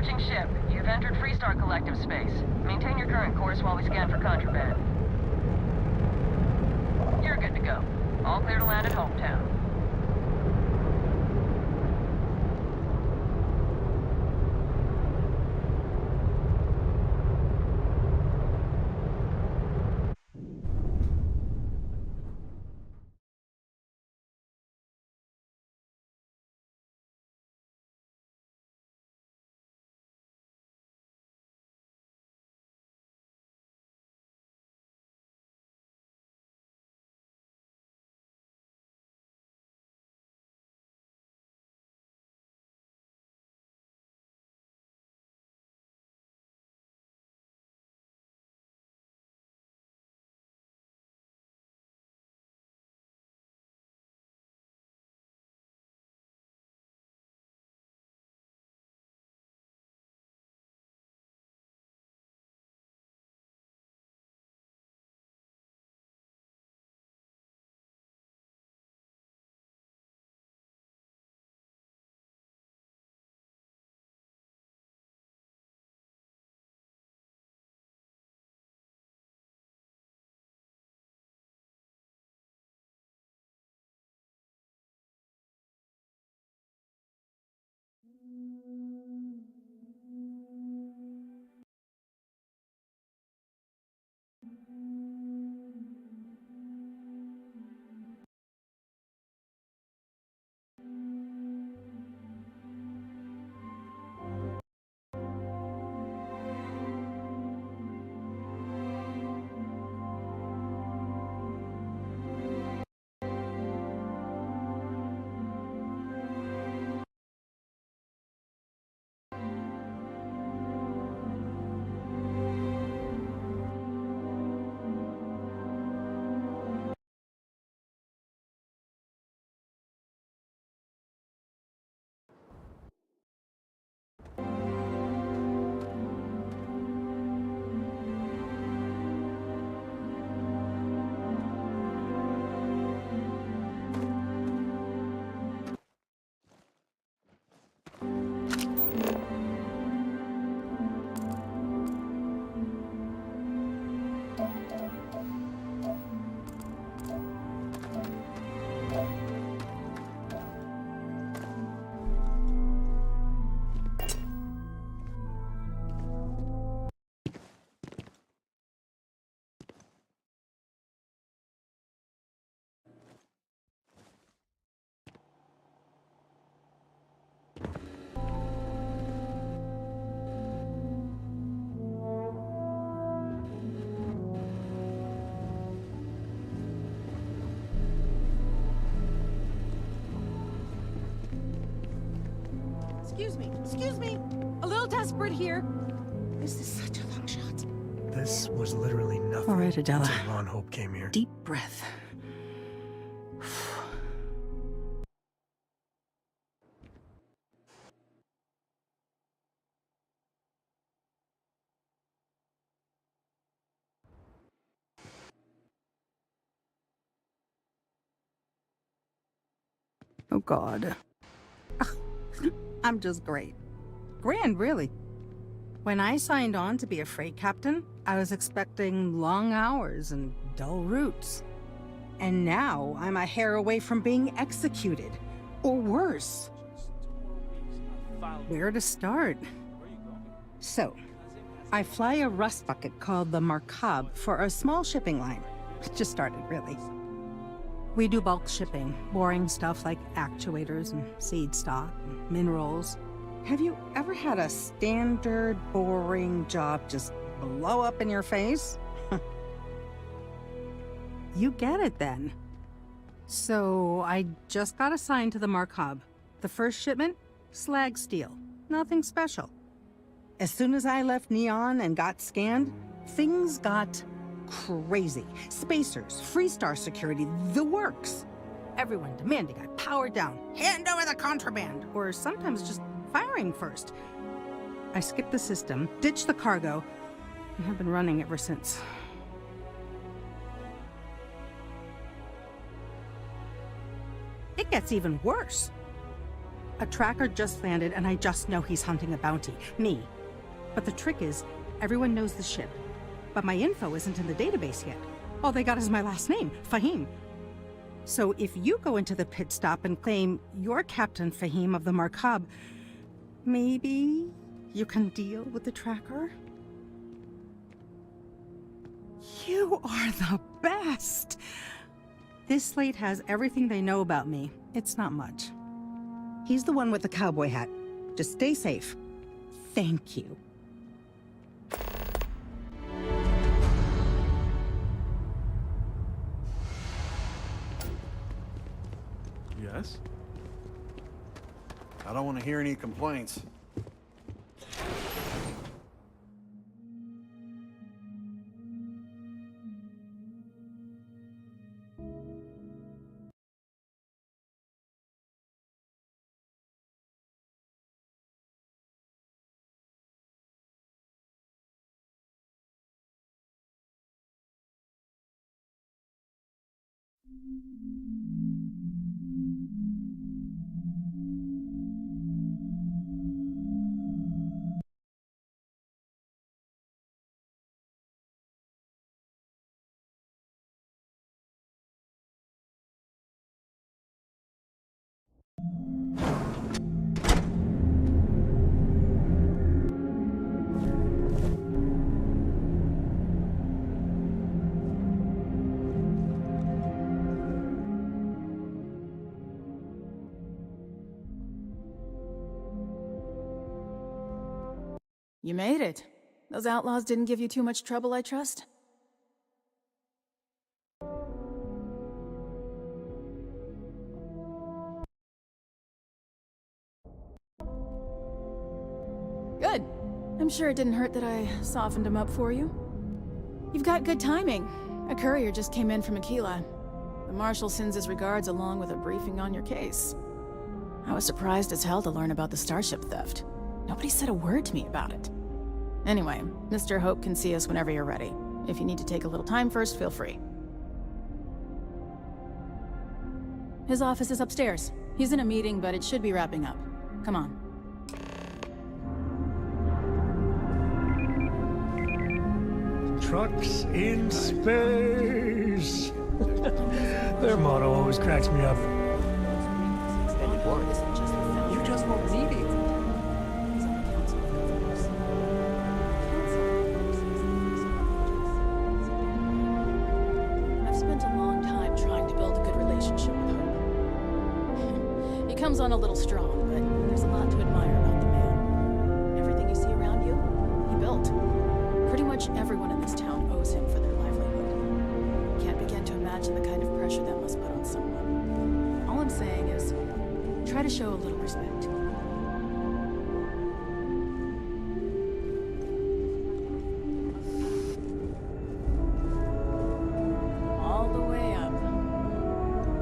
Approaching ship. You've entered Freestar Collective space. Maintain your current course while we scan for contraband. You're good to go. All clear to land at Hometown. Excuse me. A little desperate here. This is such a long shot. This was literally nothing. All right, Adela. Until Ron Hope came here. Deep breath. Oh, God. I'm just great. Grand, really. When I signed on to be a freight captain, I was expecting long hours and dull routes. And now I'm a hair away from being executed. Or worse. Where to start? So, I fly a rust bucket called the Markab for a small shipping line. It just started, really. We do bulk shipping, boring stuff like actuators and seed stock and minerals. Have you ever had a standard, boring job just blow up in your face? You get it then. So I just got assigned to the Markab. The first shipment? Slag steel. Nothing special. As soon as I left Neon and got scanned, things got crazy. Spacers, Freestar security, the works. Everyone demanding I power down, hand over the contraband, or sometimes just firing first. I skipped the system, ditched the cargo, and have been running ever since. It gets even worse. A tracker just landed, and I just know he's hunting a bounty. Me. But the trick is, everyone knows the ship. But my info isn't in the database yet. All they got is my last name, Fahim. So if you go into the pit stop and claim you're Captain Fahim of the Markab, maybe you can deal with the tracker? You are the best! This slate has everything they know about me. It's not much. He's the one with the cowboy hat. Just stay safe. Thank you. Yes? I don't want to hear any complaints. You made it. Those outlaws didn't give you too much trouble, I trust? Good. I'm sure it didn't hurt that I softened him up for you. You've got good timing. A courier just came in from Aquila. The Marshal sends his regards along with a briefing on your case. I was surprised as hell to learn about the starship theft. Nobody said a word to me about it. Anyway, Mr. Hope can see us whenever you're ready. If you need to take a little time first, feel free. His office is upstairs. He's in a meeting, but it should be wrapping up. Come on. Trucks in space. Their motto always cracks me up. You just won't need it. I've spent a long time trying to build a good relationship with Hope. He comes on a little strong, but there's a lot to admire about the man. Everything you see around you, he built. Pretty much everyone in this town owes him for their livelihood. Can't begin to imagine the kind of pressure that must put on someone. All I'm saying is, try to show a little respect. All the way up.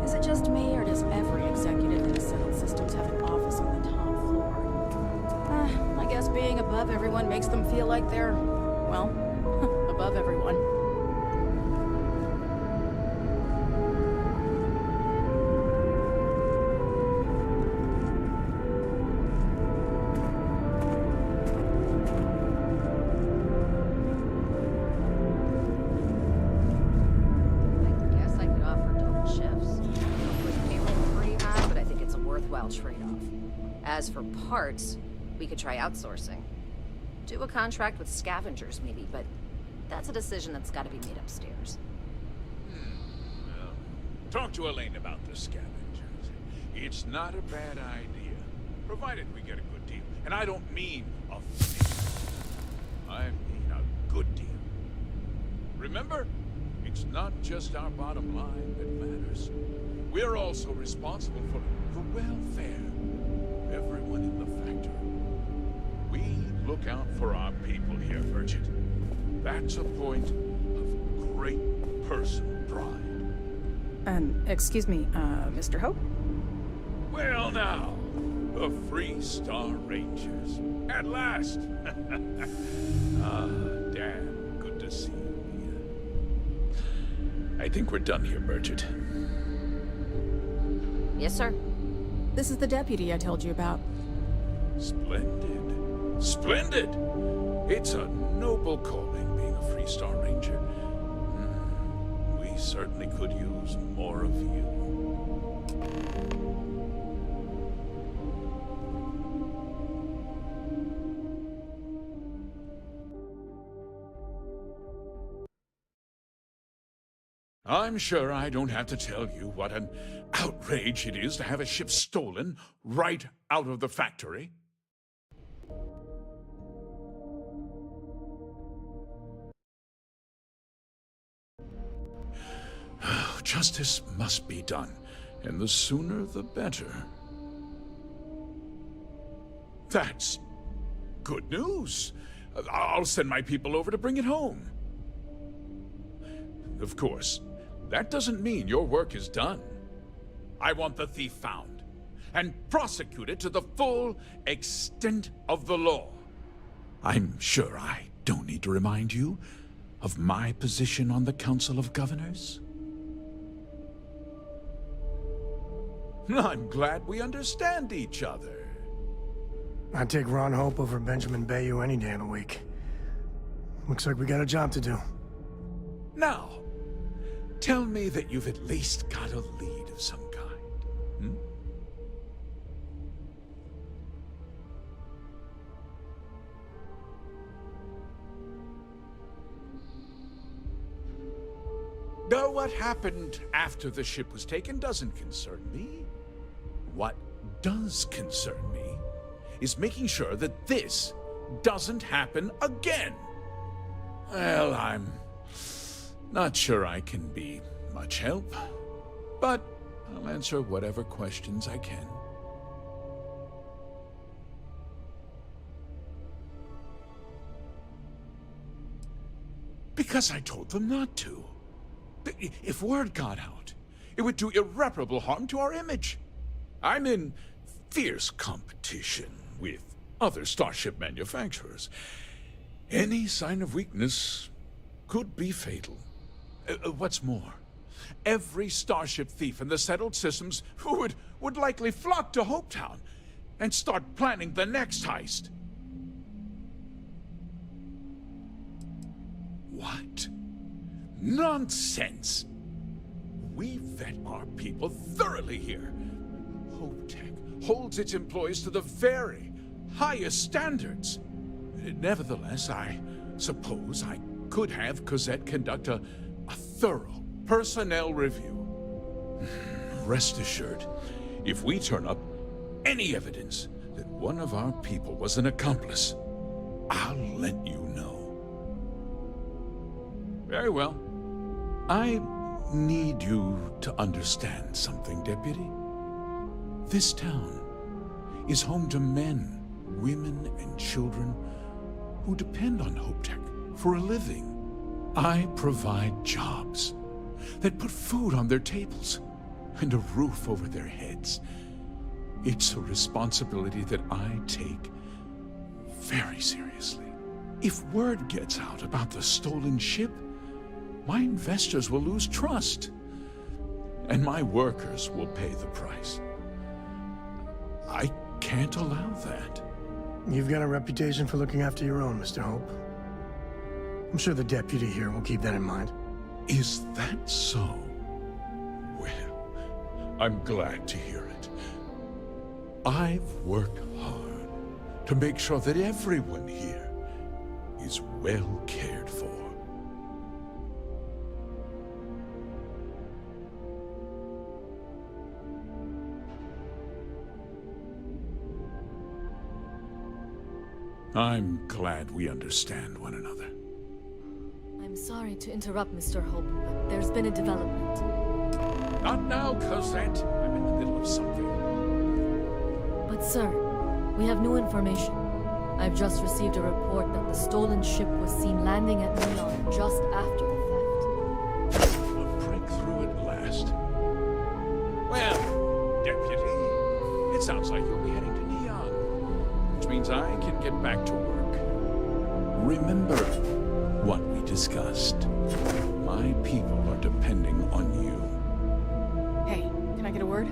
Is it just me, or does every executive in the settled systems have an office on the top floor? I guess being above everyone makes them feel like they're, well, above everyone. As for parts, we could try outsourcing. Do a contract with scavengers, maybe, but that's a decision that's got to be made upstairs. Well, talk to Elaine about the scavengers. It's not a bad idea, provided we get a good deal. And I don't mean a fee. I mean a good deal. Remember, it's not just our bottom line that matters. We're also responsible for the welfare of everyone in the factory. We look out for our people here, Bridget. That's a point of great personal pride. Excuse me, Mr. Hope? Well now, the Free Star Rangers. At last! Ah, damn, good to see you, Mia. I think we're done here, Bridget. Yes, sir. This is the deputy I told you about. Splendid. Splendid! It's a noble calling being a Freestar Ranger. We certainly could use more of you. I'm sure I don't have to tell you what an outrage it is to have a ship stolen right out of the factory. Justice must be done, and the sooner the better. That's good news. I'll send my people over to bring it home. Of course, that doesn't mean your work is done. I want the thief found and prosecuted to the full extent of the law. I'm sure I don't need to remind you of my position on the Council of Governors. I'm glad we understand each other. I'd take Ron Hope over Benjamin Bayou any day of the week. Looks like we got a job to do. Now, tell me that you've at least got a lead of some kind. Though what happened after the ship was taken doesn't concern me. What does concern me is making sure that this doesn't happen again. Well, I'm not sure I can be much help, but I'll answer whatever questions I can. Because I told them not to. If word got out, it would do irreparable harm to our image. I'm in fierce competition with other starship manufacturers. Any sign of weakness could be fatal. What's more, every starship thief in the settled systems would likely flock to Hopetown and start planning the next heist. What? Nonsense! We vet our people thoroughly here. HopeTech holds its employees to the very highest standards. Nevertheless, I suppose I could have Cosette conduct a thorough personnel review. Rest assured, if we turn up any evidence that one of our people was an accomplice, I'll let you know. Very well. I need you to understand something, Deputy. This town is home to men, women, and children who depend on HopeTech for a living. I provide jobs that put food on their tables and a roof over their heads. It's a responsibility that I take very seriously. If word gets out about the stolen ship, my investors will lose trust, and my workers will pay the price. I can't allow that. You've got a reputation for looking after your own, Mr. Hope. I'm sure the deputy here will keep that in mind. Is that so? Well, I'm glad to hear it. I've worked hard to make sure that everyone here is well cared for. I'm glad we understand one another. I'm sorry to interrupt, Mr. Hope, but there's been a development. Not now, Cosette. I'm in the middle of something. But sir, we have new information. I've just received a report that the stolen ship was seen landing at Neon just after the theft. A breakthrough at last. Well, Deputy, it sounds like you'll be heading to Neon, which means I can get back to work. Remember what we discussed. My people are depending on you. Hey, can I get a word?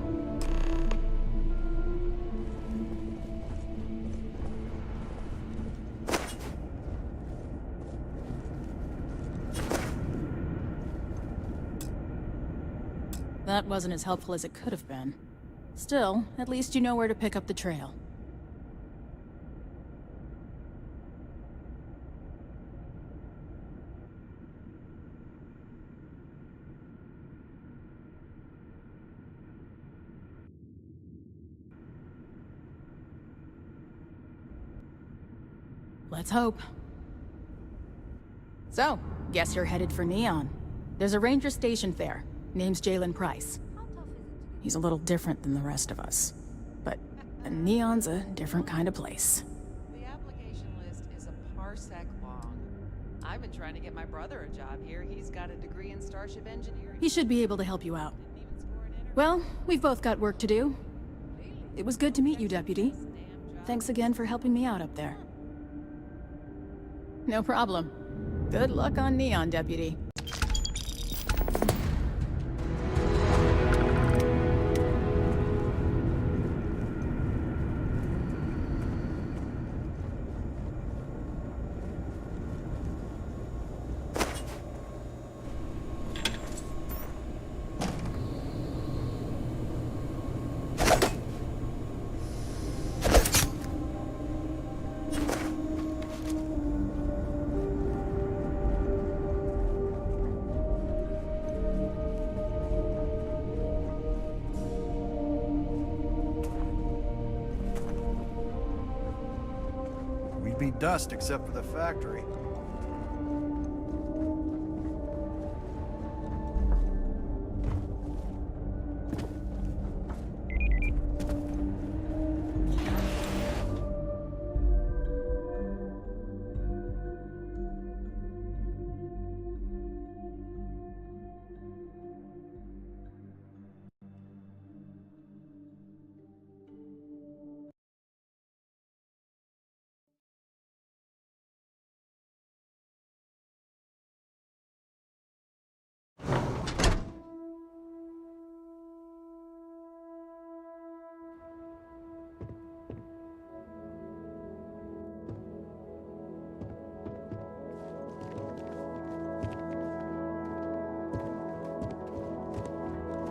that wasn't as helpful as it could have been. Still, at least you know where to pick up the trail. Let's hope. So, guess you're headed for Neon. There's a ranger stationed there. Name's Jalen Price. He's a little different than the rest of us. But Neon's a different kind of place. The application list is a parsec long. I've been trying to get my brother a job here. He's got a degree in starship engineering. He should be able to help you out. Didn't even score an interview. Well, we've both got work to do. It was good to meet you, Deputy. Damn job. Thanks again for helping me out up there. No problem. Good luck on Neon, Deputy. We'd be dust except for the factory.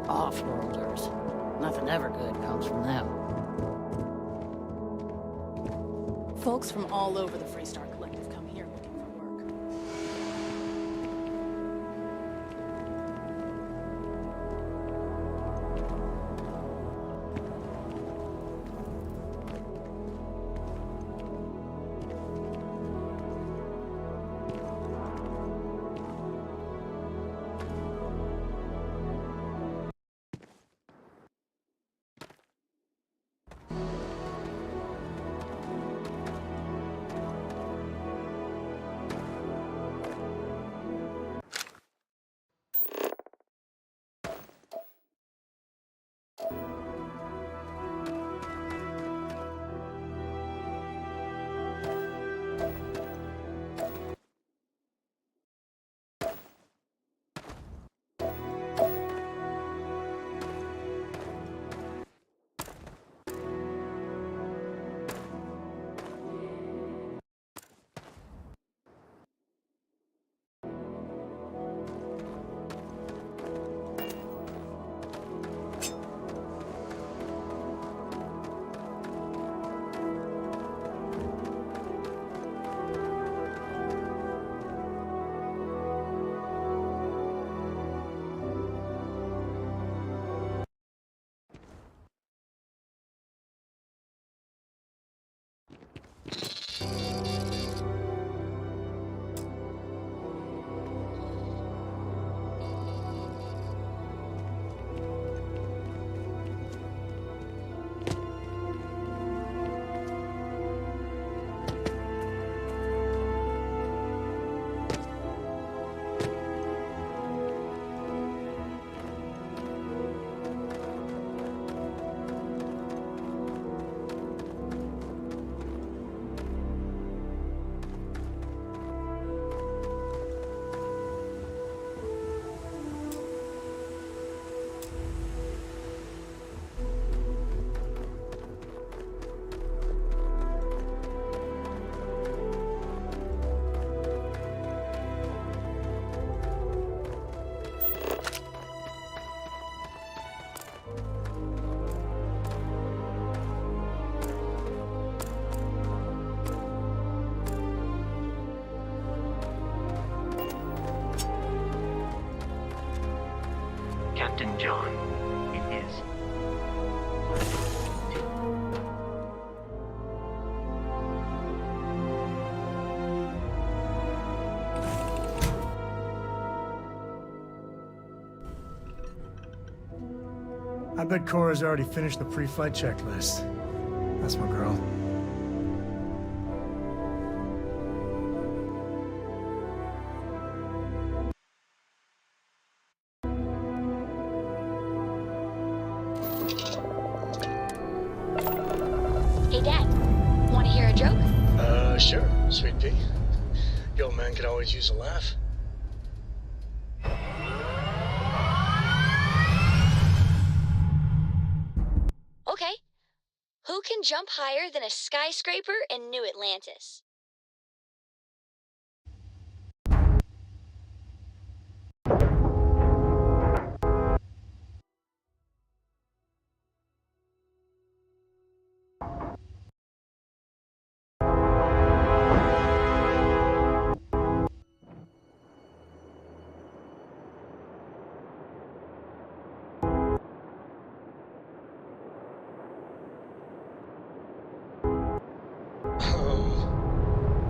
Off-worlders. Nothing ever good comes from them. Folks from all over the Freestar Collective come here looking for work. John, it is. I bet Cora's already finished the pre-flight checklist. That's my girl. Hey, Dad. Want to hear a joke? Sure, Sweet Pea. The old man could always use a laugh. Okay. Who can jump higher than a skyscraper in New Atlantis?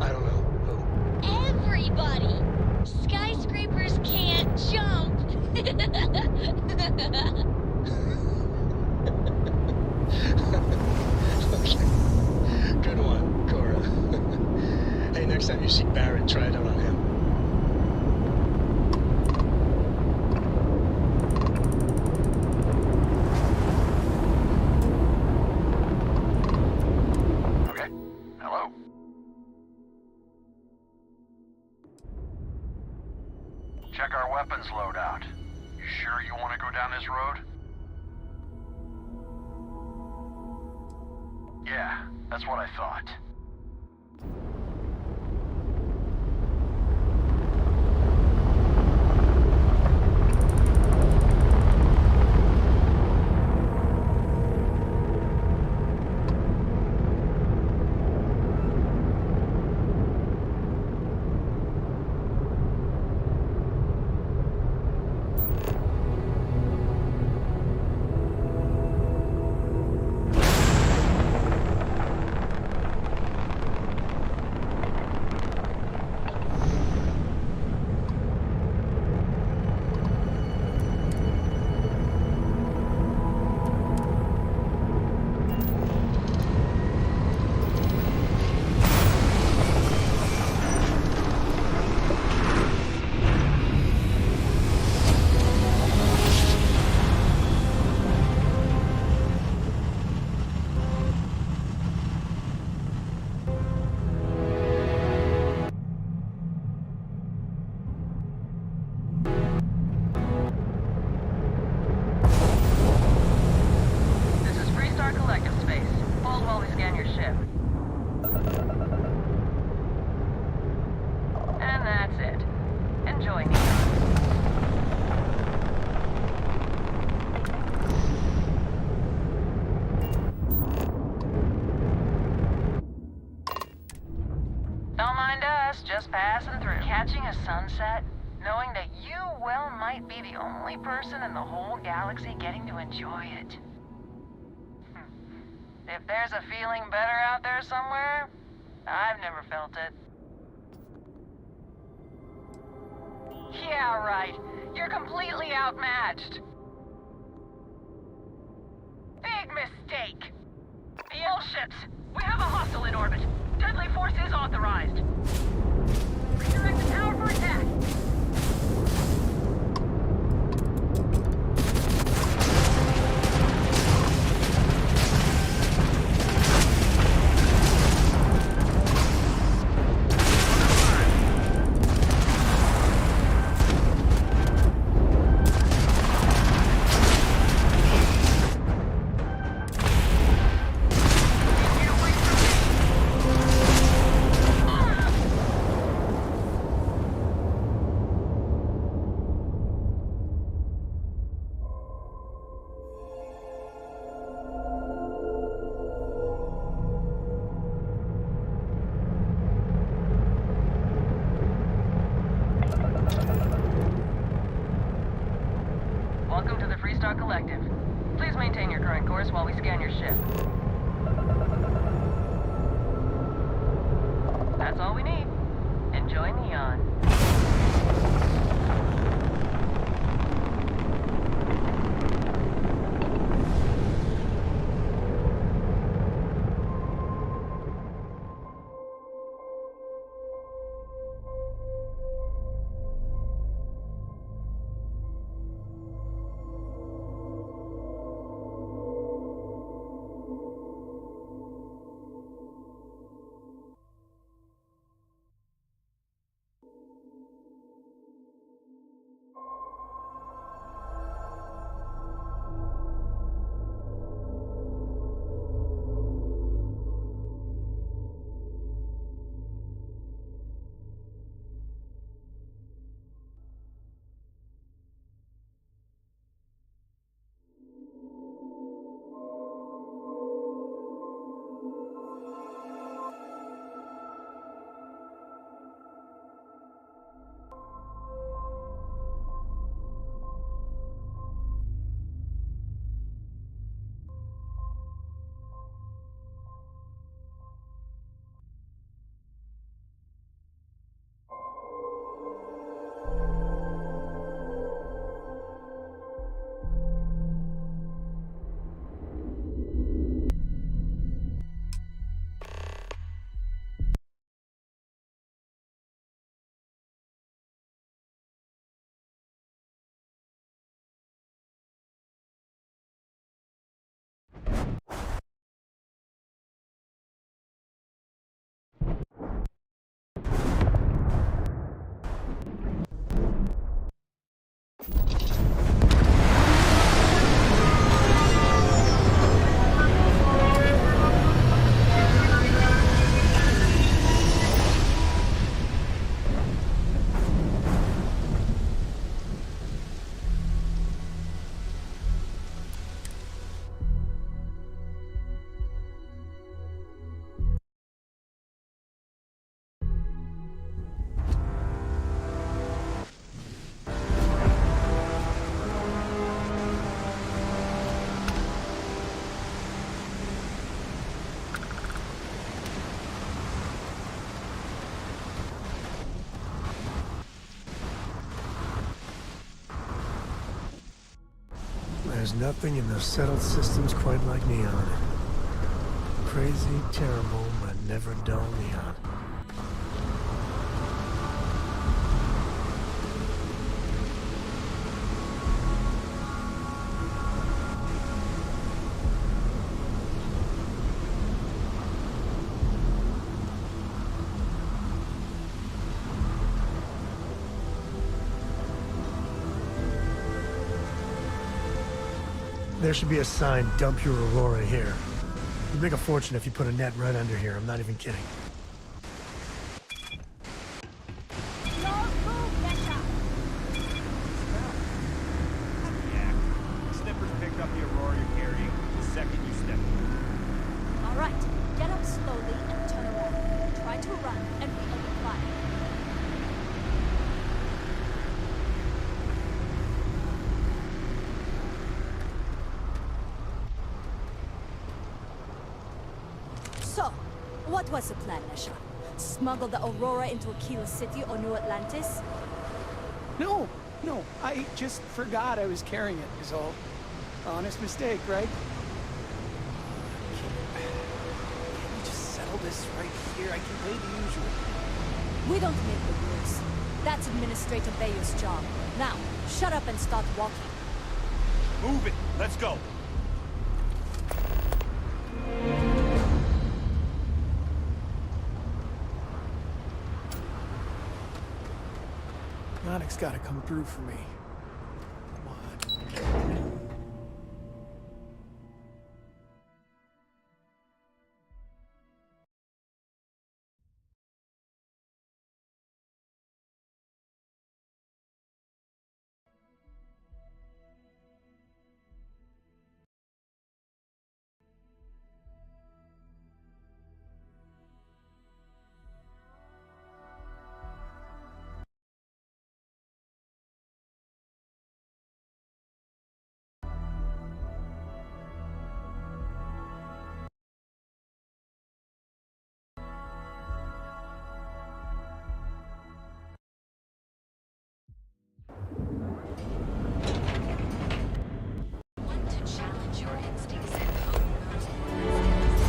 I don't know. Who? Everybody! Skyscrapers can't jump! Okay. Good one, Cora. Hey, next time you see Barrett, try it out on him. Okay. Hello. Check our weapons loadout. You sure you want to go down this road? Yeah, that's what I thought. This is Freestar Collective Space. Hold while we scan your ship. And that's it. Enjoy, Neon. Don't mind us, just passing through. Catching a sunset, knowing that you, well, might be the only person in the whole galaxy getting to enjoy it. If there's a feeling better out there somewhere, I've never felt it. Yeah, right. You're completely outmatched. Big mistake. All ships, we have a hostile in orbit. Deadly force is authorized. Redirect the tower for attack. current course while we scan your ship. That's all we need. Enjoy Neon. There's nothing in the settled systems quite like Neon. Crazy, terrible, but never dull Neon. There should be a sign, dump your Aurora here. You'd make a fortune if you put a net right under here, I'm not even kidding. Snippers picked up the Aurora you're carrying the second you step in. All right, get up slowly and turn around. Try to run and we open fire. So, what was the plan, Nesha? Smuggle the Aurora into Aquila City or New Atlantis? No, I just forgot I was carrying it, is all. Honest mistake, right? Can we just settle this right here? I can pay the usual. We don't make the rules. That's Administrator Bayer's job. Now, shut up and start walking. Move it! Let's go! Onyx gotta come through for me. your instincts and own those orders.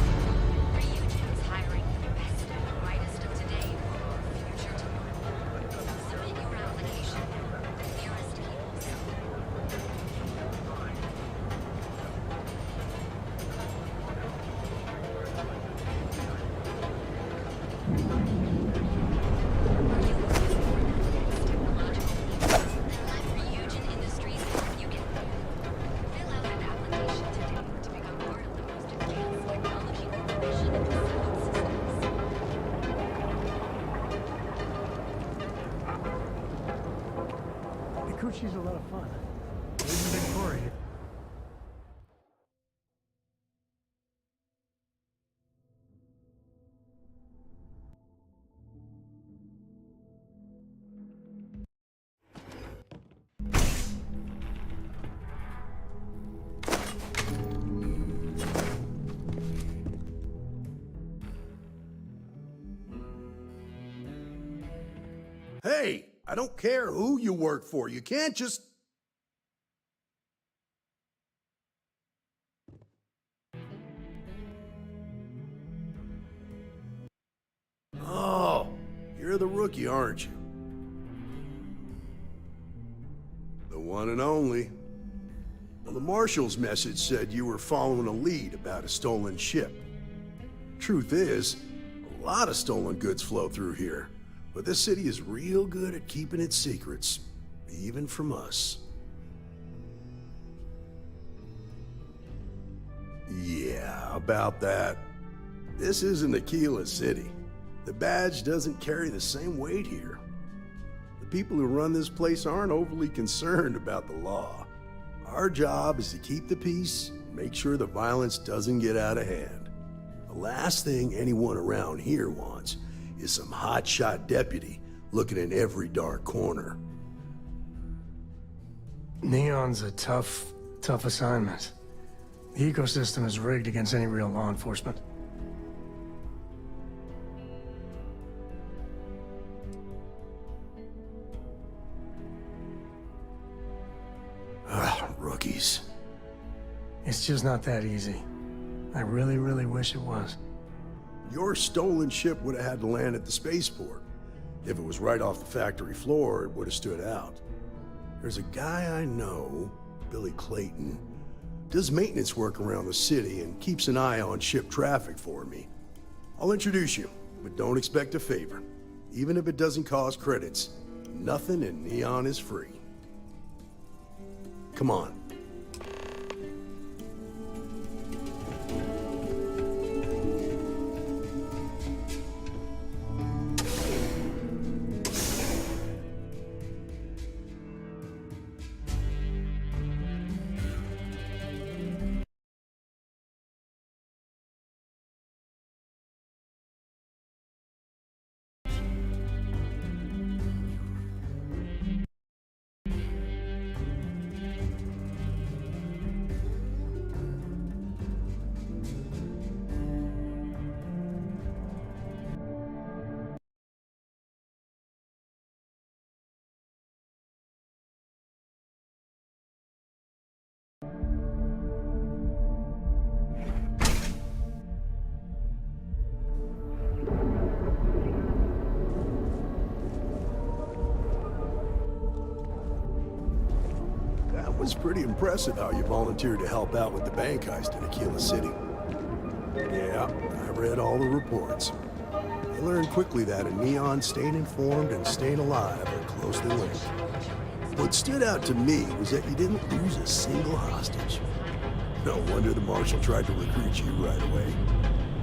Reunions hiring the best and brightest of today for future tomorrow. Submit your application at the nearest kiosk. Kikuchi's a lot of fun. Even Big Cory. Hey, I don't care who you work for. You can't just... Oh, you're the rookie, aren't you? The one and only. Well, the Marshal's message said you were following a lead about a stolen ship. Truth is, a lot of stolen goods flow through here, but this city is real good at keeping its secrets, even from us. Yeah, about that. This isn't Aquila City. The badge doesn't carry the same weight here. The people who run this place aren't overly concerned about the law. Our job is to keep the peace, make sure the violence doesn't get out of hand. The last thing anyone around here wants is some hotshot deputy looking in every dark corner. Neon's a tough assignment. The ecosystem is rigged against any real law enforcement. Rookies. It's just not that easy. I really, really wish it was. Your stolen ship would have had to land at the spaceport. If it was right off the factory floor, it would have stood out. There's a guy I know, Billy Clayton, does maintenance work around the city and keeps an eye on ship traffic for me. I'll introduce you, but don't expect a favor. Even if it doesn't cost credits, nothing in Neon is free. Come on. That was pretty impressive how you volunteered to help out with the bank heist in Aquila City. Yeah, I read all the reports. I learned quickly that a Neon staying informed and staying alive are closely linked. What stood out to me was that you didn't lose a single hostage. No wonder the Marshal tried to recruit you right away.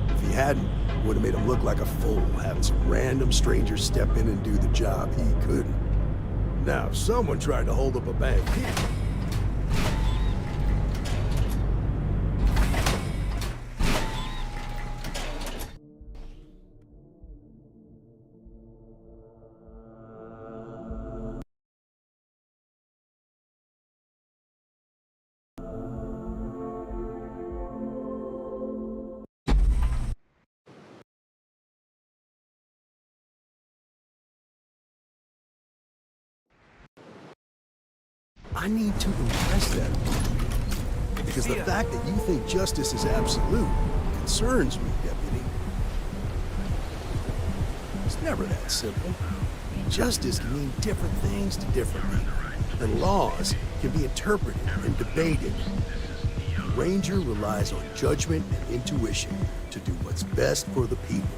If he hadn't, it would have made him look like a fool, having some random stranger step in and do the job he couldn't. Now, if someone tried to hold up a bank, I need to impress them. Because the fact that you think justice is absolute concerns me, Deputy. It's never that simple. Justice can mean different things to different people, and laws can be interpreted and debated. The Ranger relies on judgment and intuition to do what's best for the people.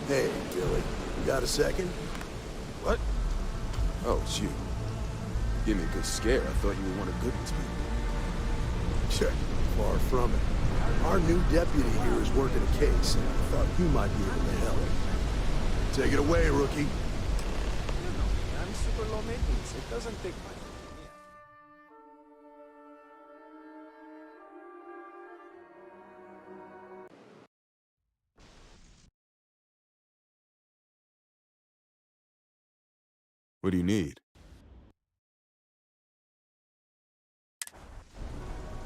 Hey, Billy, you got a second? What? Oh, it's you. Give me a good scare. I thought you were one of Goodman's people. Check. Far from it. Our new deputy here is working a case, and I thought you might be able to help. Take it away, rookie. You know me. I'm super low maintenance. It doesn't take much. What do you need?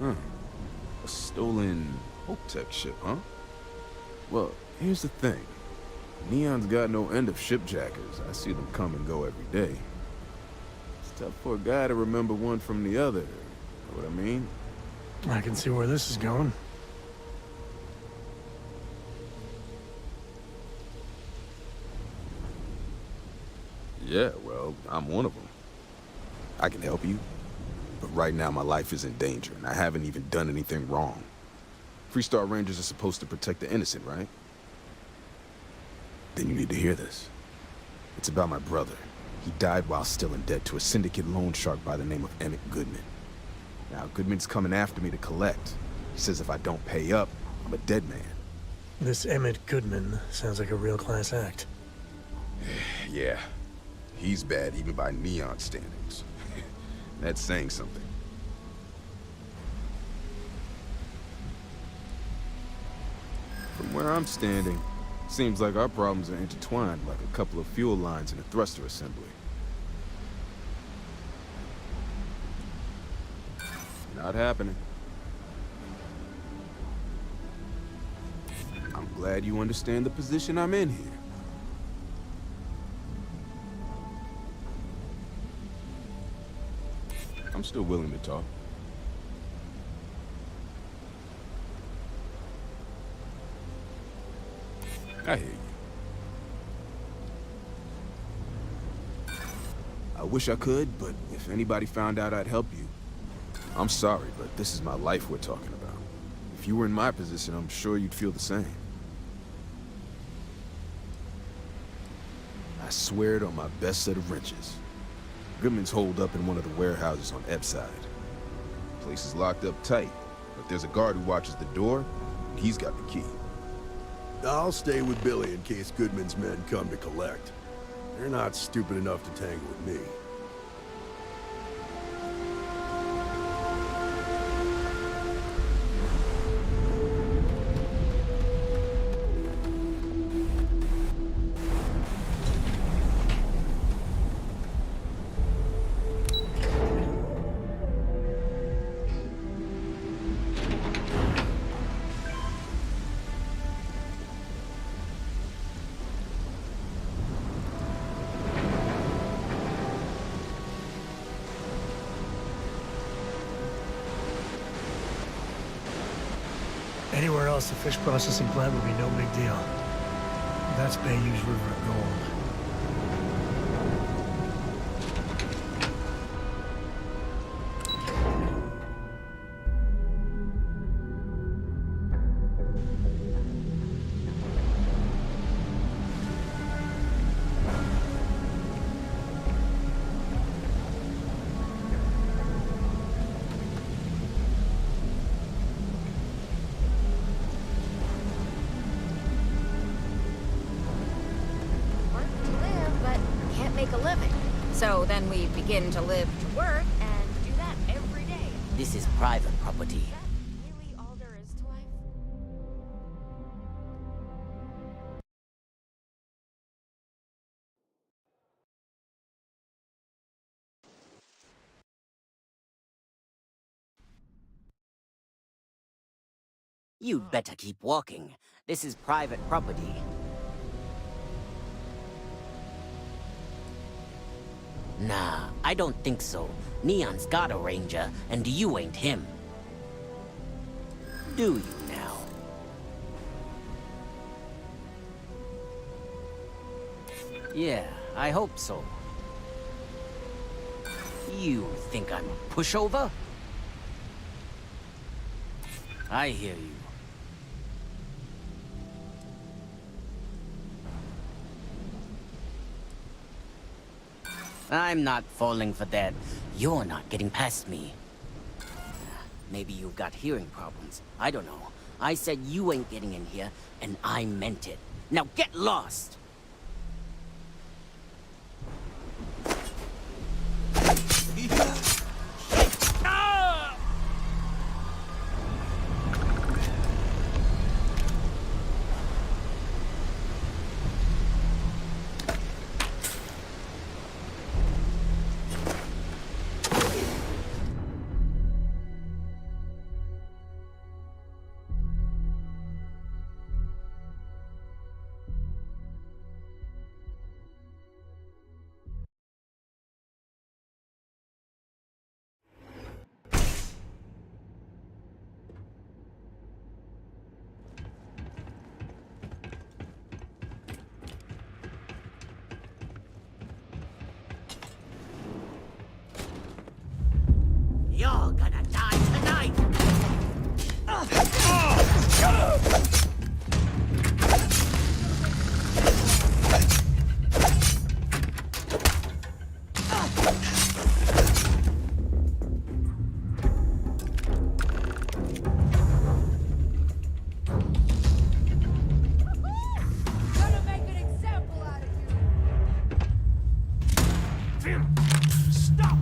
Huh. A stolen Hope Tech ship, huh? Well, here's the thing. Neon's got no end of shipjackers. I see them come and go every day. It's tough for a guy to remember one from the other. Know what I mean? I can see where this is going. Yeah, well, I'm one of them. I can help you, but right now my life is in danger, and I haven't even done anything wrong. Freestar Rangers are supposed to protect the innocent, right? Then you need to hear this. It's about my brother. He died while still in debt to a syndicate loan shark by the name of Emmett Goodman. Now, Goodman's coming after me to collect. He says if I don't pay up, I'm a dead man. This Emmett Goodman sounds like a real class act. Yeah. He's bad even by Neon standings. That's saying something. From where I'm standing, seems like our problems are intertwined like a couple of fuel lines in a thruster assembly. Not happening. I'm glad you understand the position I'm in here. I'm still willing to talk. I hear you. I wish I could, but if anybody found out I'd help you, I'm sorry, but this is my life we're talking about. If you were in my position, I'm sure you'd feel the same. I swear it on my best set of wrenches. Goodman's holed up in one of the warehouses on Epside. Place is locked up tight, but there's a guard who watches the door, and he's got the key. I'll stay with Billy in case Goodman's men come to collect. They're not stupid enough to tangle with me. Anywhere else, the fish processing plant would be no big deal. That's Bayou's River of Gold. make a living. So then we begin to live to work and do that every day. This is private property. Is that really all there is to life? You'd better keep walking. This is private property. Nah, I don't think so. Neon's got a ranger, and you ain't him. Do you now? Yeah, I hope so. You think I'm a pushover? I hear you. I'm not falling for that. You're not getting past me. Maybe you've got hearing problems. I don't know. I said you ain't getting in here, and I meant it. Now get lost! You're gonna die tonight! Gonna make an example out of you! Stop!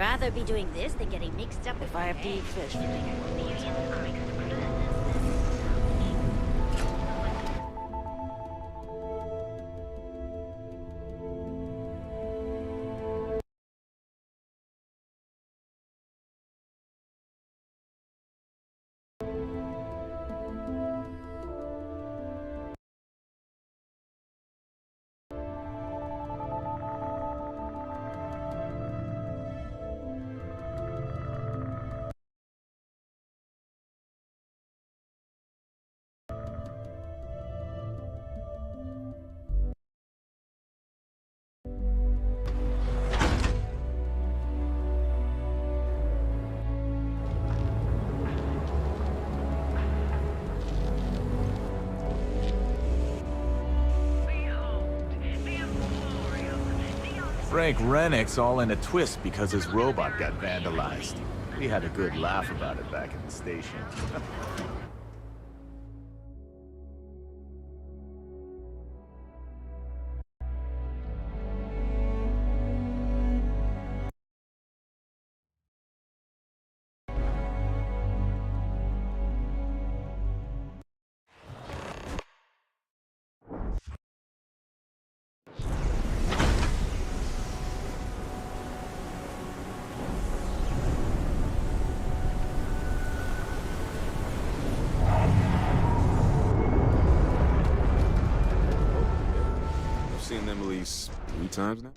rather be doing this than getting mixed up if I have to eat fish. Frank Rennick's all in a twist because his robot got vandalized. We had a good laugh about it back at the station. I've seen them at least 3 times now.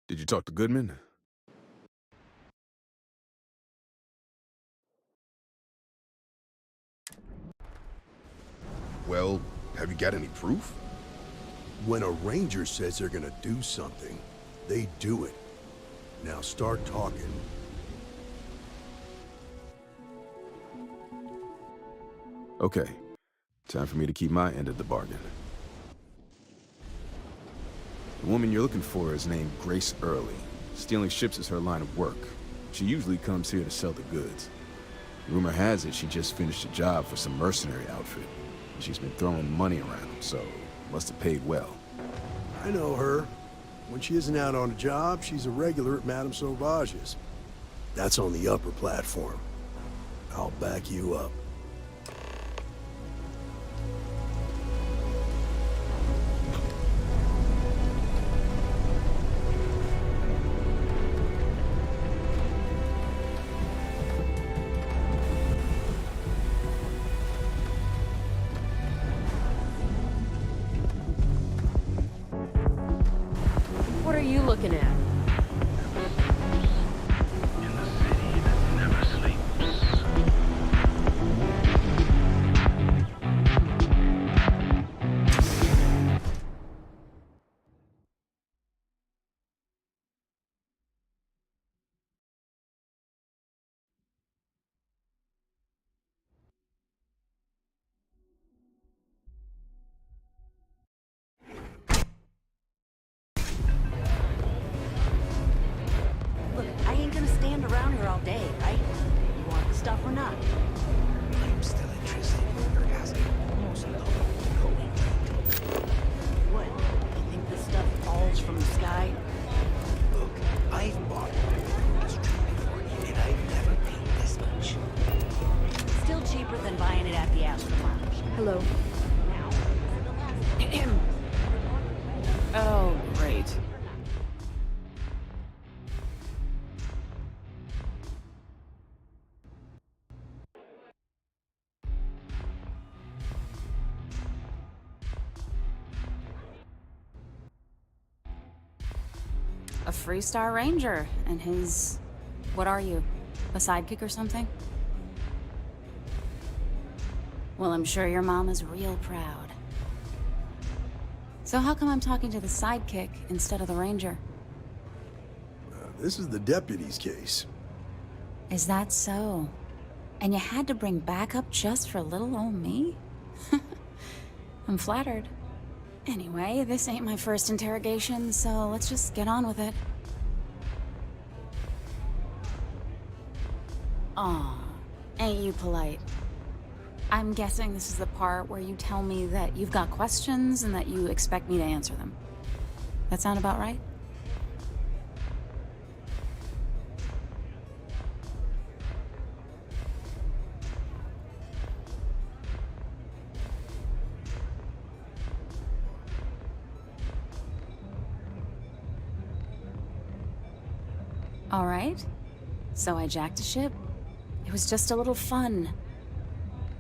Did you talk to Goodman? Well, have you got any proof? When a ranger says they're gonna do something, they do it. Now start talking. Okay. Time for me to keep my end of the bargain. The woman you're looking for is named Grace Early. Stealing ships is her line of work. She usually comes here to sell the goods. Rumor has it she just finished a job for some mercenary outfit. She's been throwing money around, so must have paid well. I know her. When she isn't out on a job, she's a regular at Madame Sauvage's. That's on the upper platform. I'll back you up. What are you looking at? Look, I ain't gonna stand around here all day, right? You want the stuff or not? I'm still interested in your asking almost nothing going. What? You think this stuff falls from the sky? Look, I've bought this trip before, and I've never paid this much. Still cheaper than buying it at the Astor Lounge. Hello. Oh, great. A Freestar Ranger, and his... What are you? A sidekick or something? Well, I'm sure your mom is real proud. So how come I'm talking to the sidekick instead of the ranger? This is the deputy's case. Is that so? And you had to bring backup just for little old me? I'm flattered. Anyway, this ain't my first interrogation, so let's just get on with it. Aw, ain't you polite? I'm guessing this is the part where you tell me that you've got questions and that you expect me to answer them. That sound about right? All right. So I jacked a ship. It was just a little fun.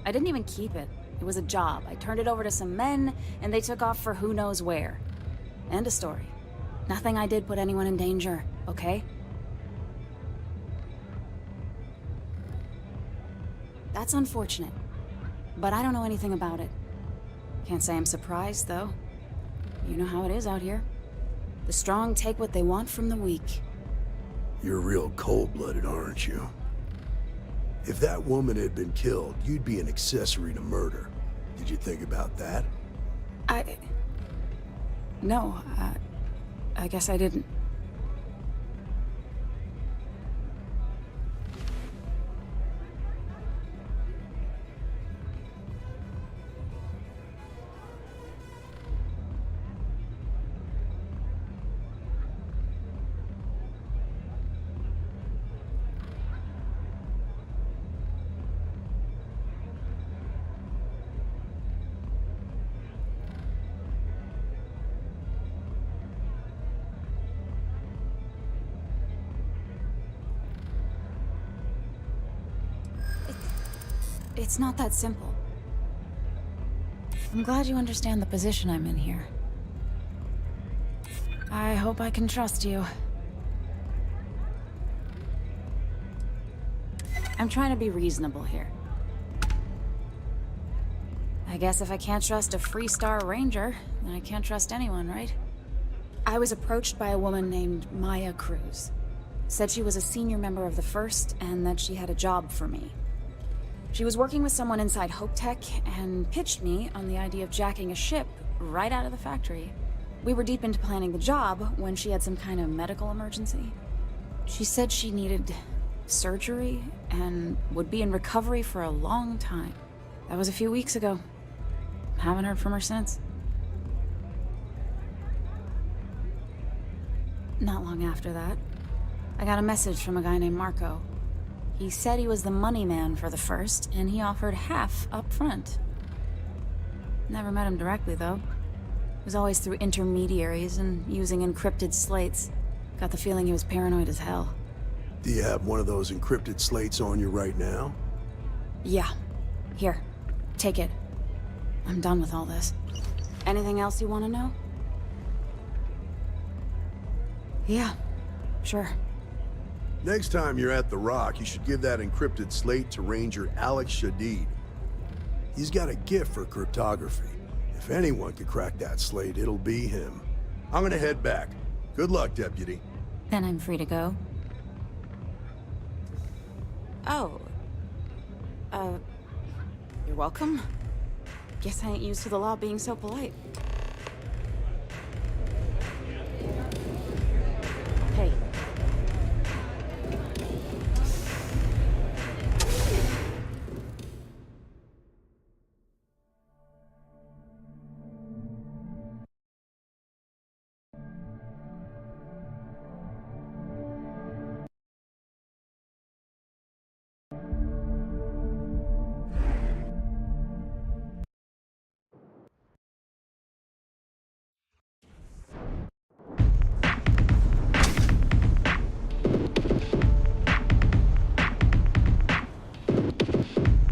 I didn't even keep it. It was a job. I turned it over to some men, and they took off for who knows where. End of story. Nothing I did put anyone in danger, okay? That's unfortunate. But I don't know anything about it. Can't say I'm surprised, though. You know how it is out here. The strong take what they want from the weak. You're real cold-blooded, aren't you? If that woman had been killed, you'd be an accessory to murder. Did you think about that? No, I guess I didn't. It's not that simple. I'm glad you understand the position I'm in here. I hope I can trust you. I'm trying to be reasonable here. I guess if I can't trust a Freestar Ranger, then I can't trust anyone, right? I was approached by a woman named Maya Cruz. Said she was a senior member of the First and that she had a job for me. She was working with someone inside Hope Tech and pitched me on the idea of jacking a ship right out of the factory. We were deep into planning the job when she had some kind of medical emergency. She said she needed surgery and would be in recovery for a long time. That was a few weeks ago. Haven't heard from her since. Not long after that, I got a message from a guy named Marco. He said he was the money man for the First, and he offered half up front. Never met him directly, though. It was always through intermediaries and using encrypted slates. Got the feeling he was paranoid as hell. Do you have one of those encrypted slates on you right now? Yeah. Here. Take it. I'm done with all this. Anything else you want to know? Yeah. Sure. Next time you're at the Rock, you should give that encrypted slate to Ranger Alex Shadid. He's got a gift for cryptography. If anyone could crack that slate, it'll be him. I'm gonna head back. Good luck, Deputy. Then I'm free to go. Oh. You're welcome. Guess I ain't used to the law being so polite. Hey.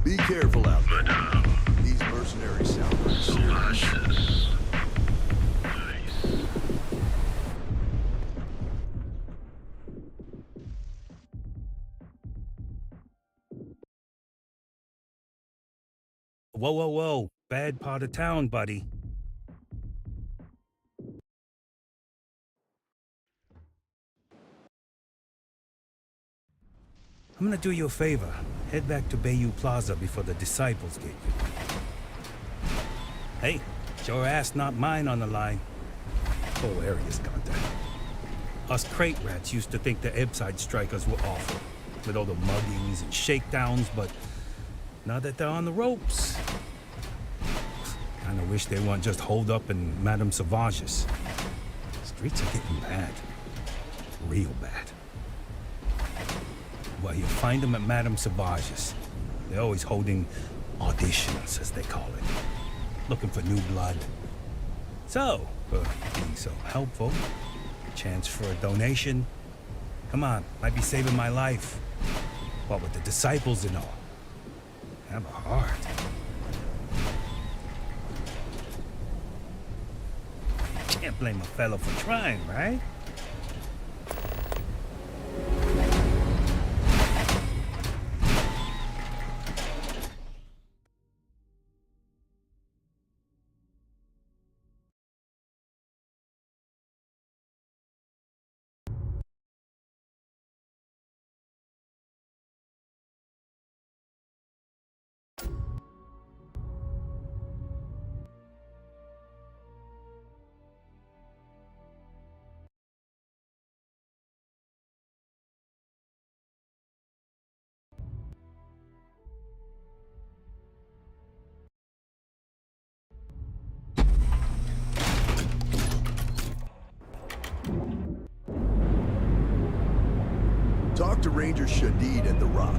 Be careful out there. These mercenaries sound serious. Whoa, whoa, whoa. Bad part of town, buddy. I'm gonna do you a favor. Head back to Bayou Plaza before the Disciples get you. Hey, it's your ass, not mine on the line. Whole area's gone down. Us crate rats used to think the Ebbside strikers were awful, with all the muggings and shakedowns, but now that they're on the ropes. Kinda wish they weren't just holed up in Madame Sauvage's. Streets are getting bad. Real bad. Well, you find them at Madame Sauvage's. They're always holding auditions, as they call it. Looking for new blood. So, for being so helpful, chance for a donation. Come on, might be saving my life. What with the disciples and all. Have a heart. Can't blame a fellow for trying, right? Talk to Ranger Shadid at the Rock.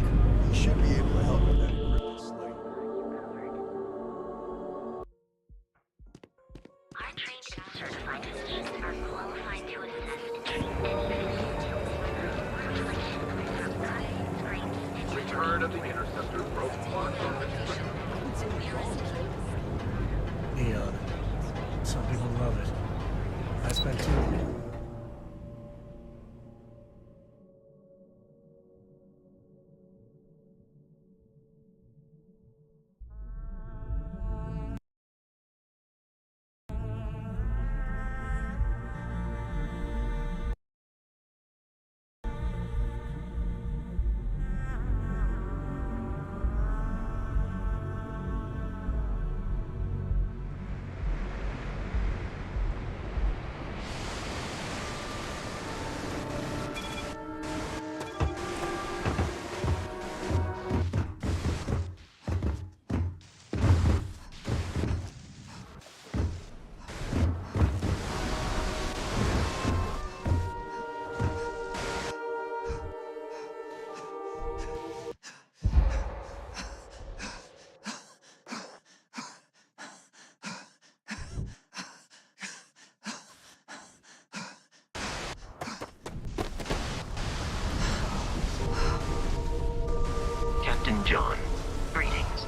He should be able to help with that encrypted slate. Our trained and certified physicians are qualified to assess and treat any Return of the Interceptor broke lock Neon. Some people love it. I spent 2. Captain John, greetings.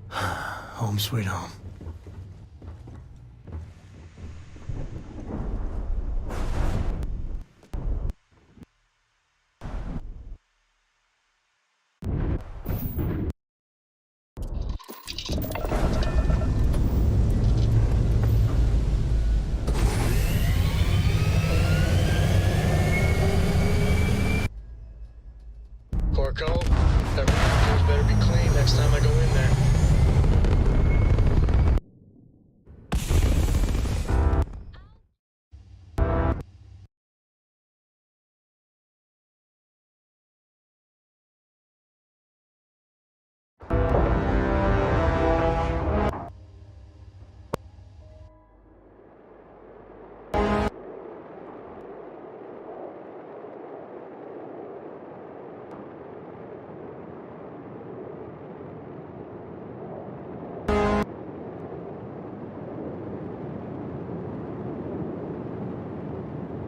Home sweet home. Porco, everything better be clean next time I go in there.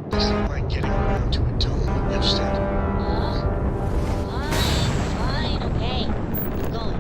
Doesn't like getting around to it, Tom. Interested? Fine, okay. I'm going.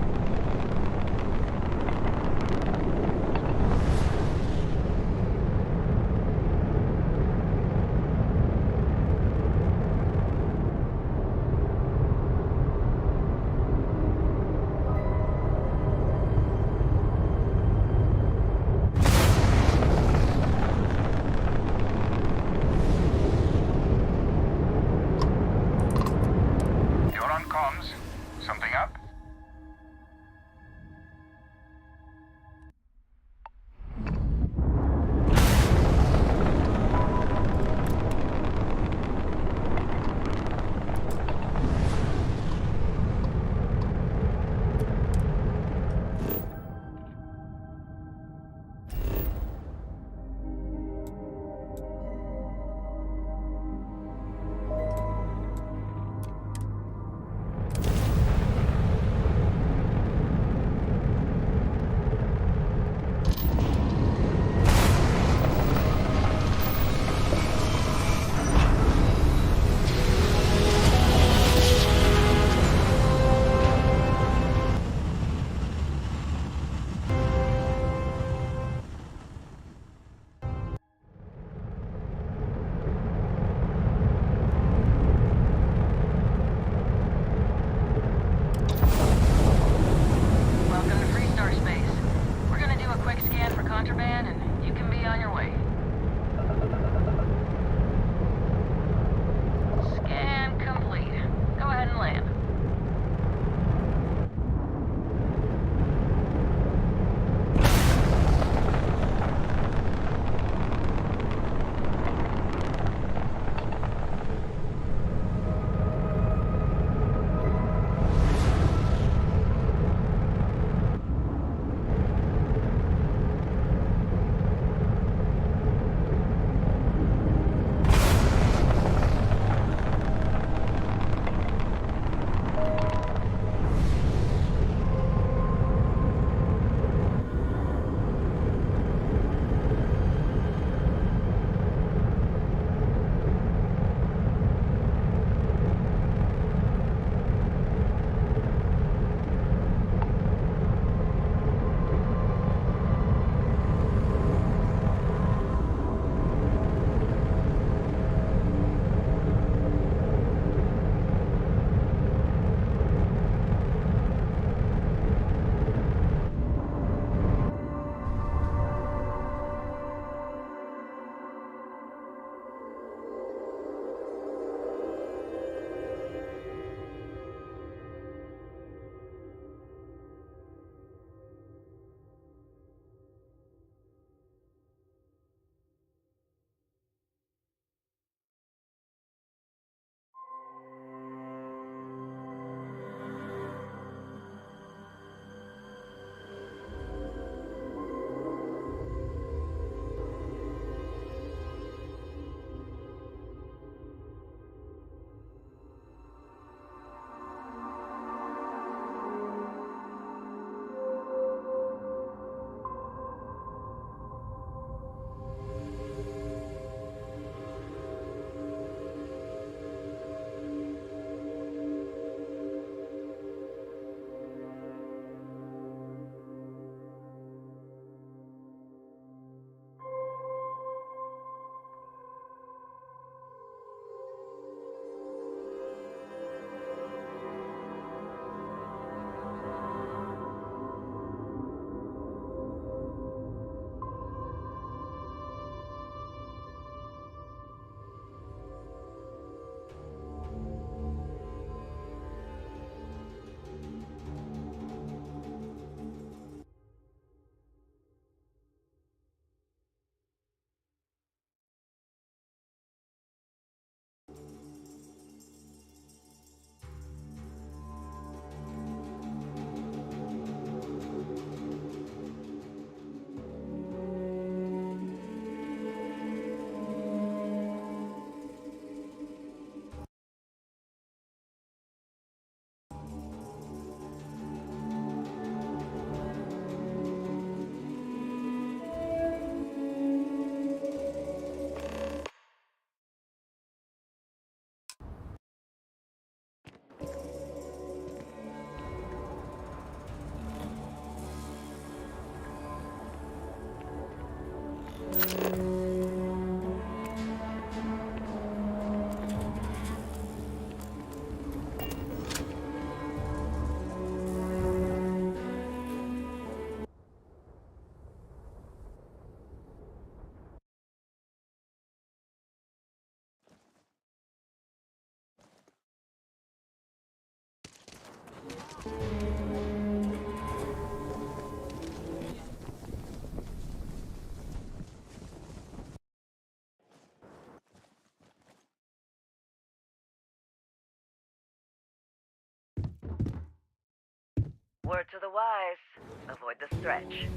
Word to the wise, avoid the stretch,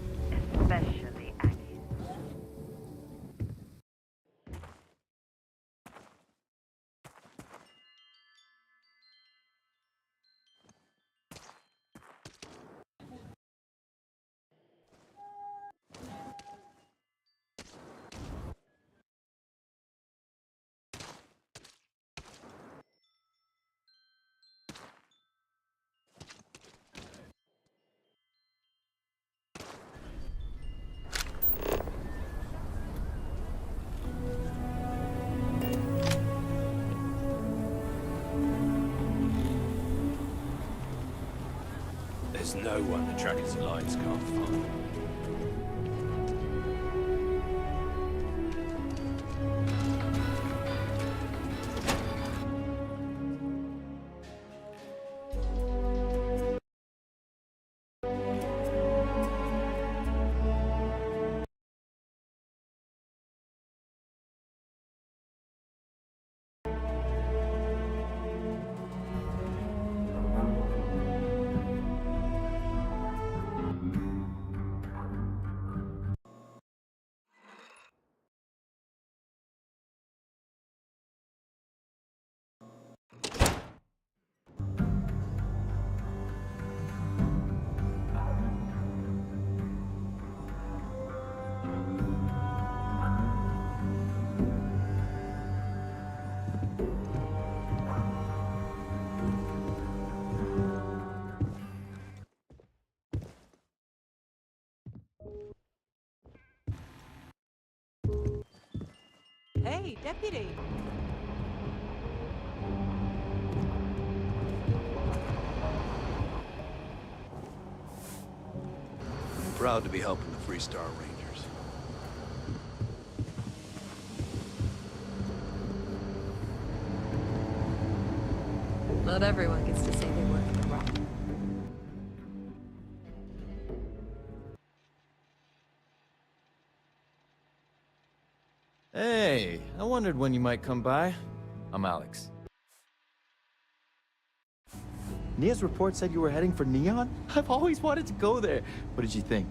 especially Aggie. There's no one the Tracker's lines can't find. Hey, deputy. I'm proud to be helping the Freestar Rangers. Not everyone gets to say they work for the Rock. Hey, I wondered when you might come by. I'm Alex. Nia's report said you were heading for Neon? I've always wanted to go there. What did you think?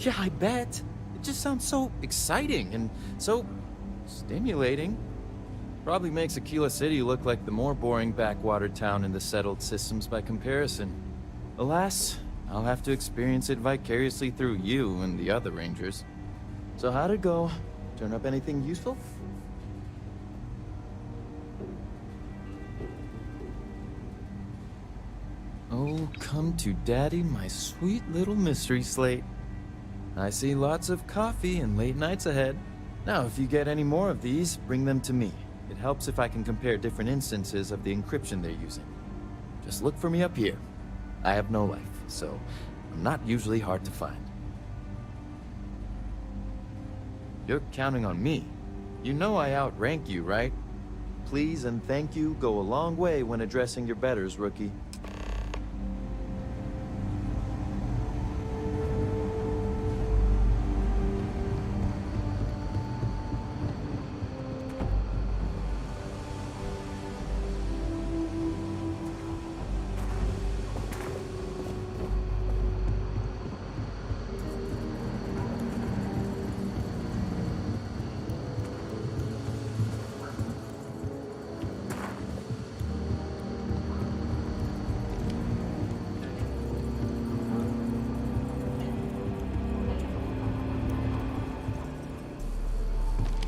Yeah, I bet. It just sounds so exciting and so stimulating. Probably makes Aquila City look like the more boring backwater town in the settled systems by comparison. Alas, I'll have to experience it vicariously through you and the other Rangers. So how'd it go? Turn up anything useful? Oh, come to Daddy, my sweet little mystery slate. I see lots of coffee and late nights ahead. Now, if you get any more of these, bring them to me. It helps if I can compare different instances of the encryption they're using. Just look for me up here. I have no life, so I'm not usually hard to find. You're counting on me. You know I outrank you, right? Please and thank you go a long way when addressing your betters, rookie.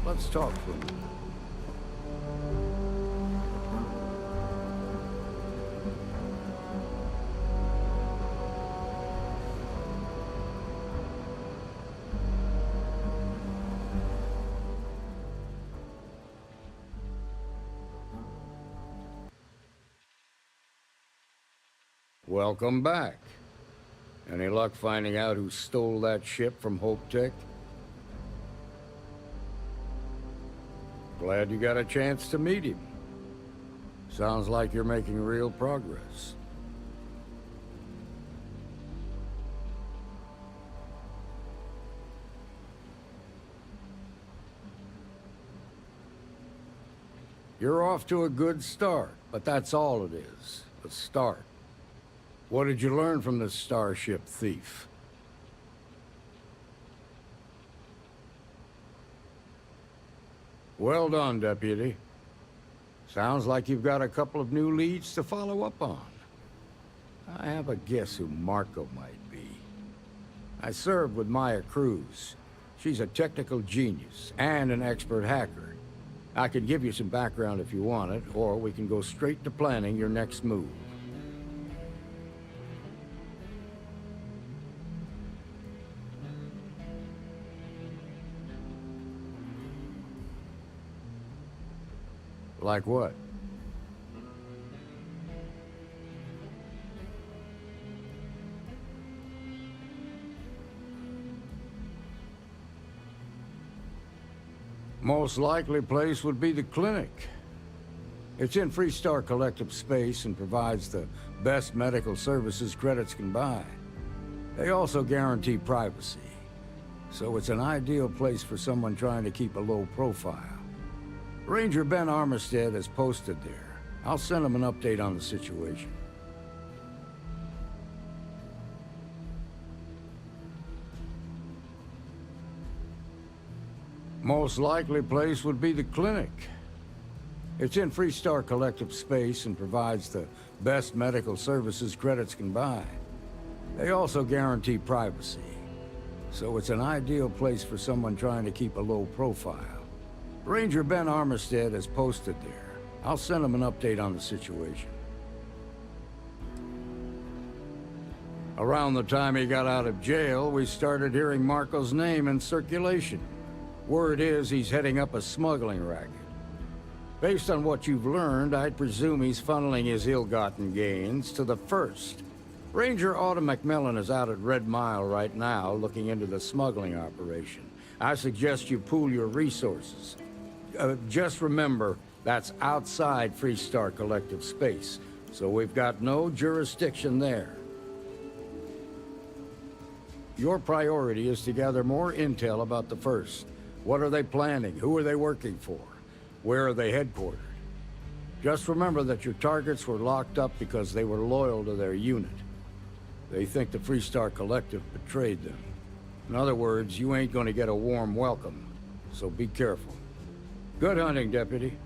Let's talk for a minute. Welcome back. Any luck finding out who stole that ship from Hope Tech? Glad you got a chance to meet him. Sounds like you're making real progress. You're off to a good start, but that's all it is. Let's start. What did you learn from this starship thief? Well done, Deputy. Sounds like you've got a couple of new leads to follow up on. I have a guess who Marco might be. I served with Maya Cruz. She's a technical genius and an expert hacker. I could give you some background if you want it, or we can go straight to planning your next move. Like what? Most likely place would be the clinic. It's in Freestar Collective space and provides the best medical services credits can buy. They also guarantee privacy, so it's an ideal place for someone trying to keep a low profile. Ranger Ben Armistead is posted there. I'll send him an update on the situation. Most likely place would be the clinic. It's in Freestar Collective space and provides the best medical services credits can buy. They also guarantee privacy, so it's an ideal place for someone trying to keep a low profile. Ranger Ben Armistead is posted there. I'll send him an update on the situation. Around the time he got out of jail, we started hearing Marco's name in circulation. Word is he's heading up a smuggling racket. Based on what you've learned, I'd presume he's funneling his ill-gotten gains to the First. Ranger Autumn McMillan is out at Red Mile right now, looking into the smuggling operation. I suggest you pool your resources. Just remember, that's outside Freestar Collective space, so we've got no jurisdiction there. Your priority is to gather more intel about the First. What are they planning? Who are they working for? Where are they headquartered? Just remember that your targets were locked up because they were loyal to their unit. They think the Freestar Collective betrayed them. In other words, you ain't gonna get a warm welcome, so be careful. Good hunting, Deputy.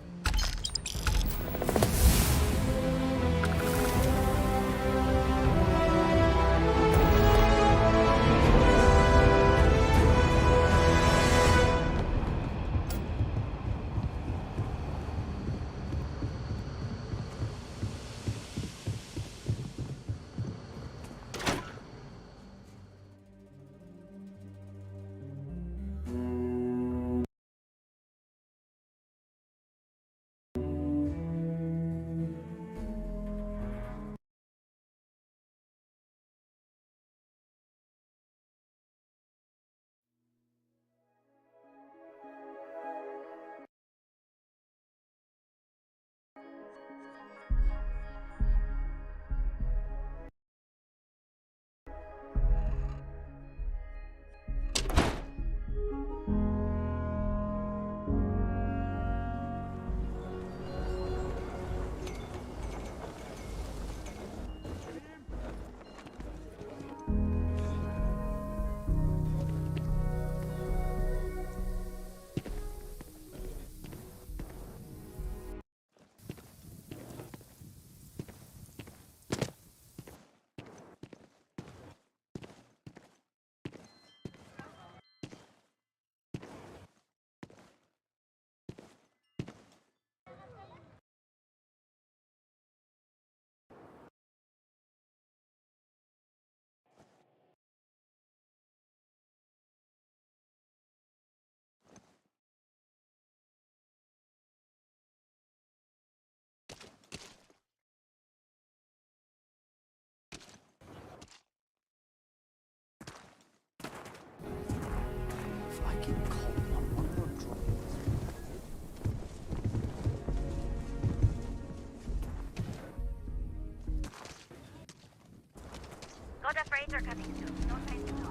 Goda's raids are coming soon. Don't time to talk.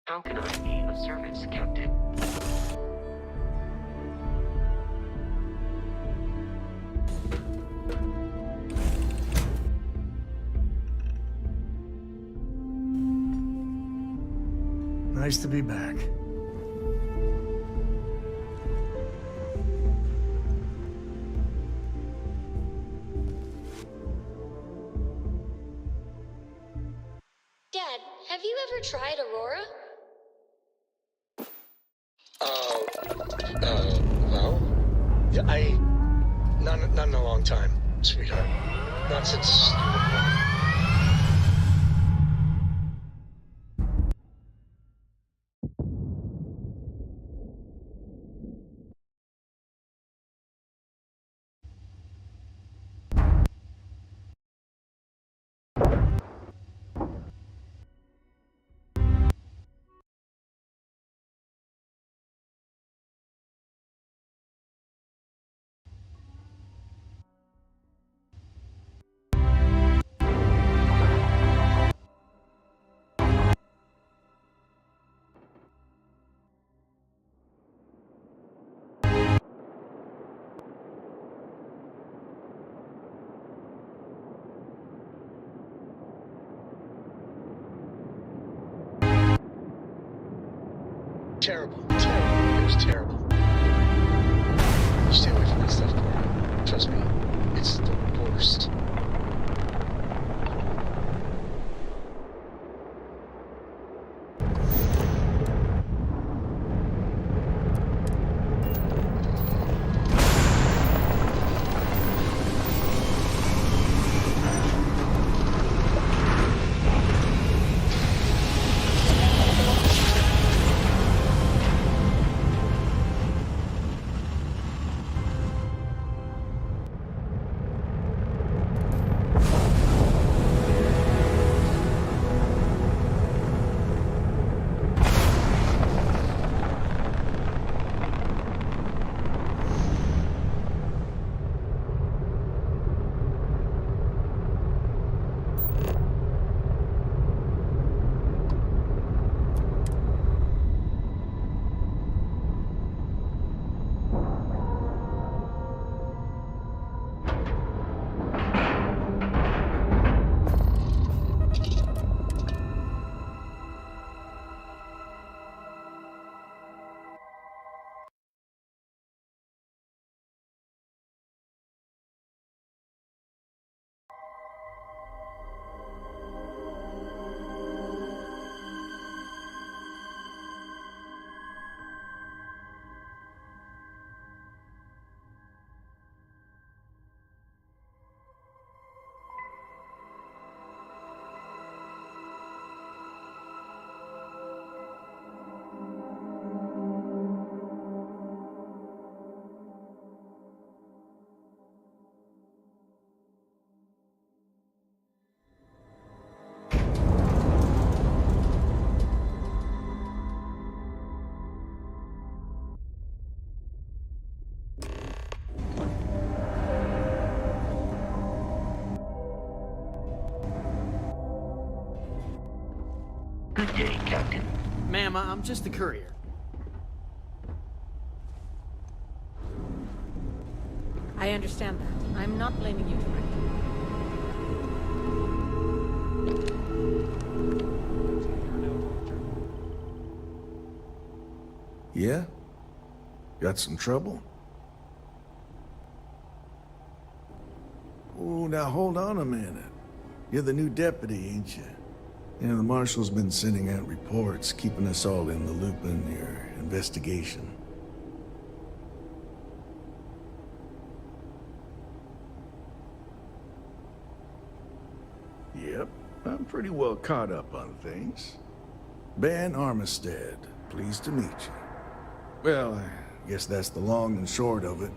How can I be of service, Captain? Nice to be back. Dad, have you ever tried Aurora? Well? Yeah, not in a long time, sweetheart. Not since you were born. Terrible. Terrible. It was terrible. You stay away from that stuff, Cora. Trust me. It's the worst. Good day, Captain. Ma'am, I'm just a courier. I understand that. I'm not blaming you directly. Yeah? Got some trouble? Oh, now hold on a minute. You're the new deputy, ain't you? Yeah, the marshal's been sending out reports, keeping us all in the loop in your investigation. Yep, I'm pretty well caught up on things. Ben Armistead, pleased to meet you. Well, I guess that's the long and short of it.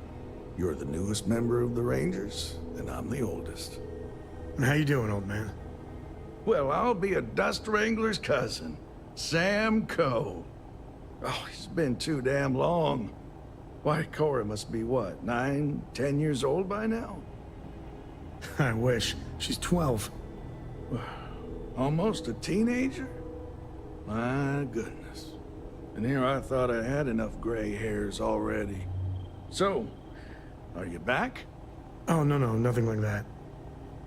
You're the newest member of the Rangers, and I'm the oldest. And how you doing, old man? Well, I'll be a dust wrangler's cousin, Sam Coe. Oh, it's been too damn long. Why, Cora must be what, 9, 10 years old by now? I wish. She's 12. Almost a teenager? My goodness. And here I thought I had enough gray hairs already. So, are you back? Oh, no, nothing like that.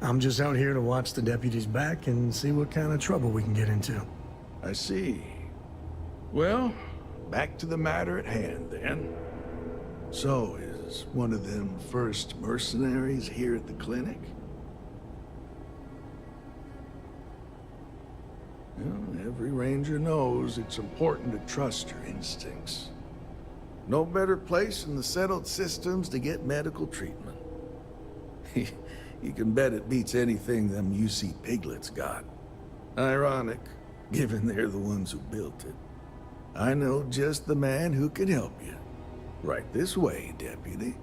I'm just out here to watch the deputies back and see what kind of trouble we can get into. I see. Well, back to the matter at hand, then. So, is one of them first mercenaries here at the clinic? Well, every ranger knows it's important to trust your instincts. No better place in the settled systems to get medical treatment. You can bet it beats anything them UC piglets got. Ironic, given they're the ones who built it. I know just the man who can help you. Right this way, deputy.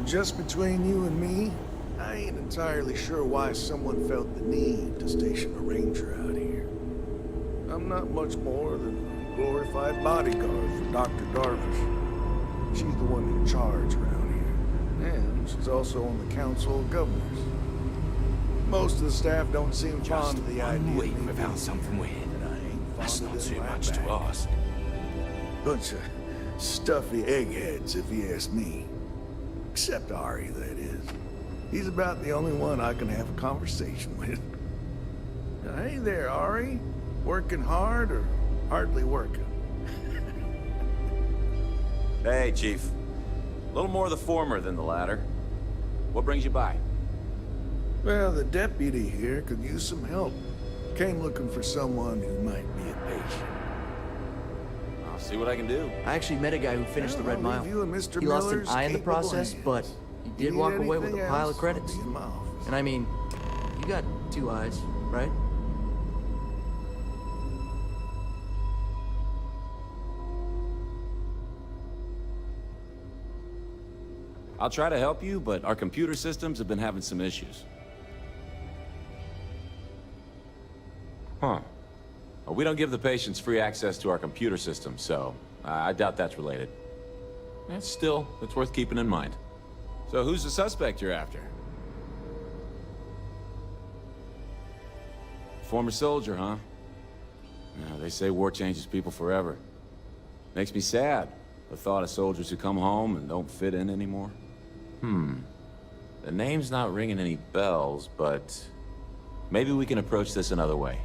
Just between you and me, I ain't entirely sure why someone felt the need to station a ranger out here. I'm not much more than a glorified bodyguard for Dr. Darvish. She's the one in charge around here, and she's also on the Council of Governors. Most of the staff don't seem fond of the idea. Wait, we found something weird. That's not too much to ask. Bunch of stuffy eggheads, if you ask me. Except Ari, that is. He's about the only one I can have a conversation with. Hey there, Ari. Working hard or hardly working? Hey, Chief. A little more the former than the latter. What brings you by? Well, the deputy here could use some help. Came looking for someone who might be a patient. I'll see what I can do. I actually met a guy who finished the Red Mile. You and Mr. He lost an Miller's eye in the capable process, hands. but he did walk away with a pile of credits. And I mean, you got 2 eyes, right? I'll try to help you, but our computer systems have been having some issues. Huh. Well, we don't give the patients free access to our computer system, so I doubt that's related. Still, it's worth keeping in mind. So who's the suspect you're after? Former soldier, huh? Yeah, they say war changes people forever. Makes me sad, the thought of soldiers who come home and don't fit in anymore. The name's not ringing any bells, but maybe we can approach this another way.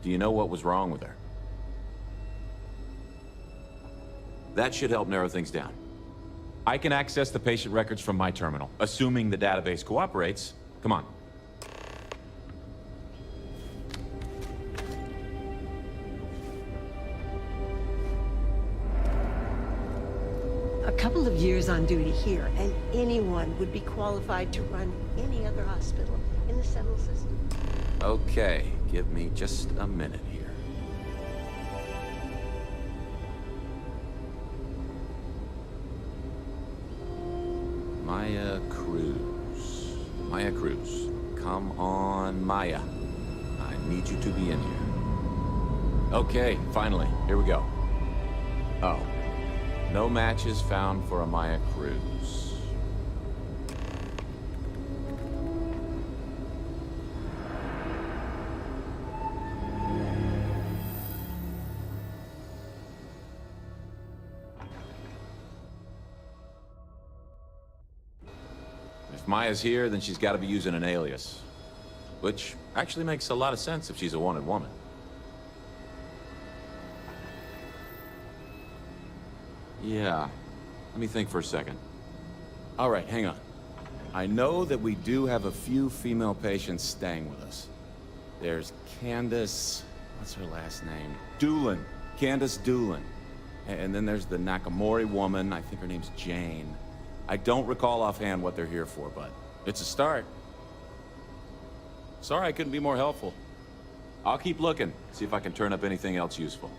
Do you know what was wrong with her? That should help narrow things down. I can access the patient records from my terminal, assuming the database cooperates. Come on. A couple of years on duty here, and anyone would be qualified to run any other hospital in the settled system. Okay, give me just a minute here. Maya Cruz. Maya Cruz. Come on, Maya. I need you to be in here. Okay, finally. Here we go. Oh. No matches found for a Maya Cruz. If Maya's here, then she's got to be using an alias. Which actually makes a lot of sense if she's a wanted woman. Yeah. Let me think for a second. All right, hang on. I know that we do have a few female patients staying with us. There's Candace... what's her last name? Doolin. Candace Doolin. And then there's the Nakamori woman. I think her name's Jane. I don't recall offhand what they're here for, but it's a start. Sorry I couldn't be more helpful. I'll keep looking, see if I can turn up anything else useful.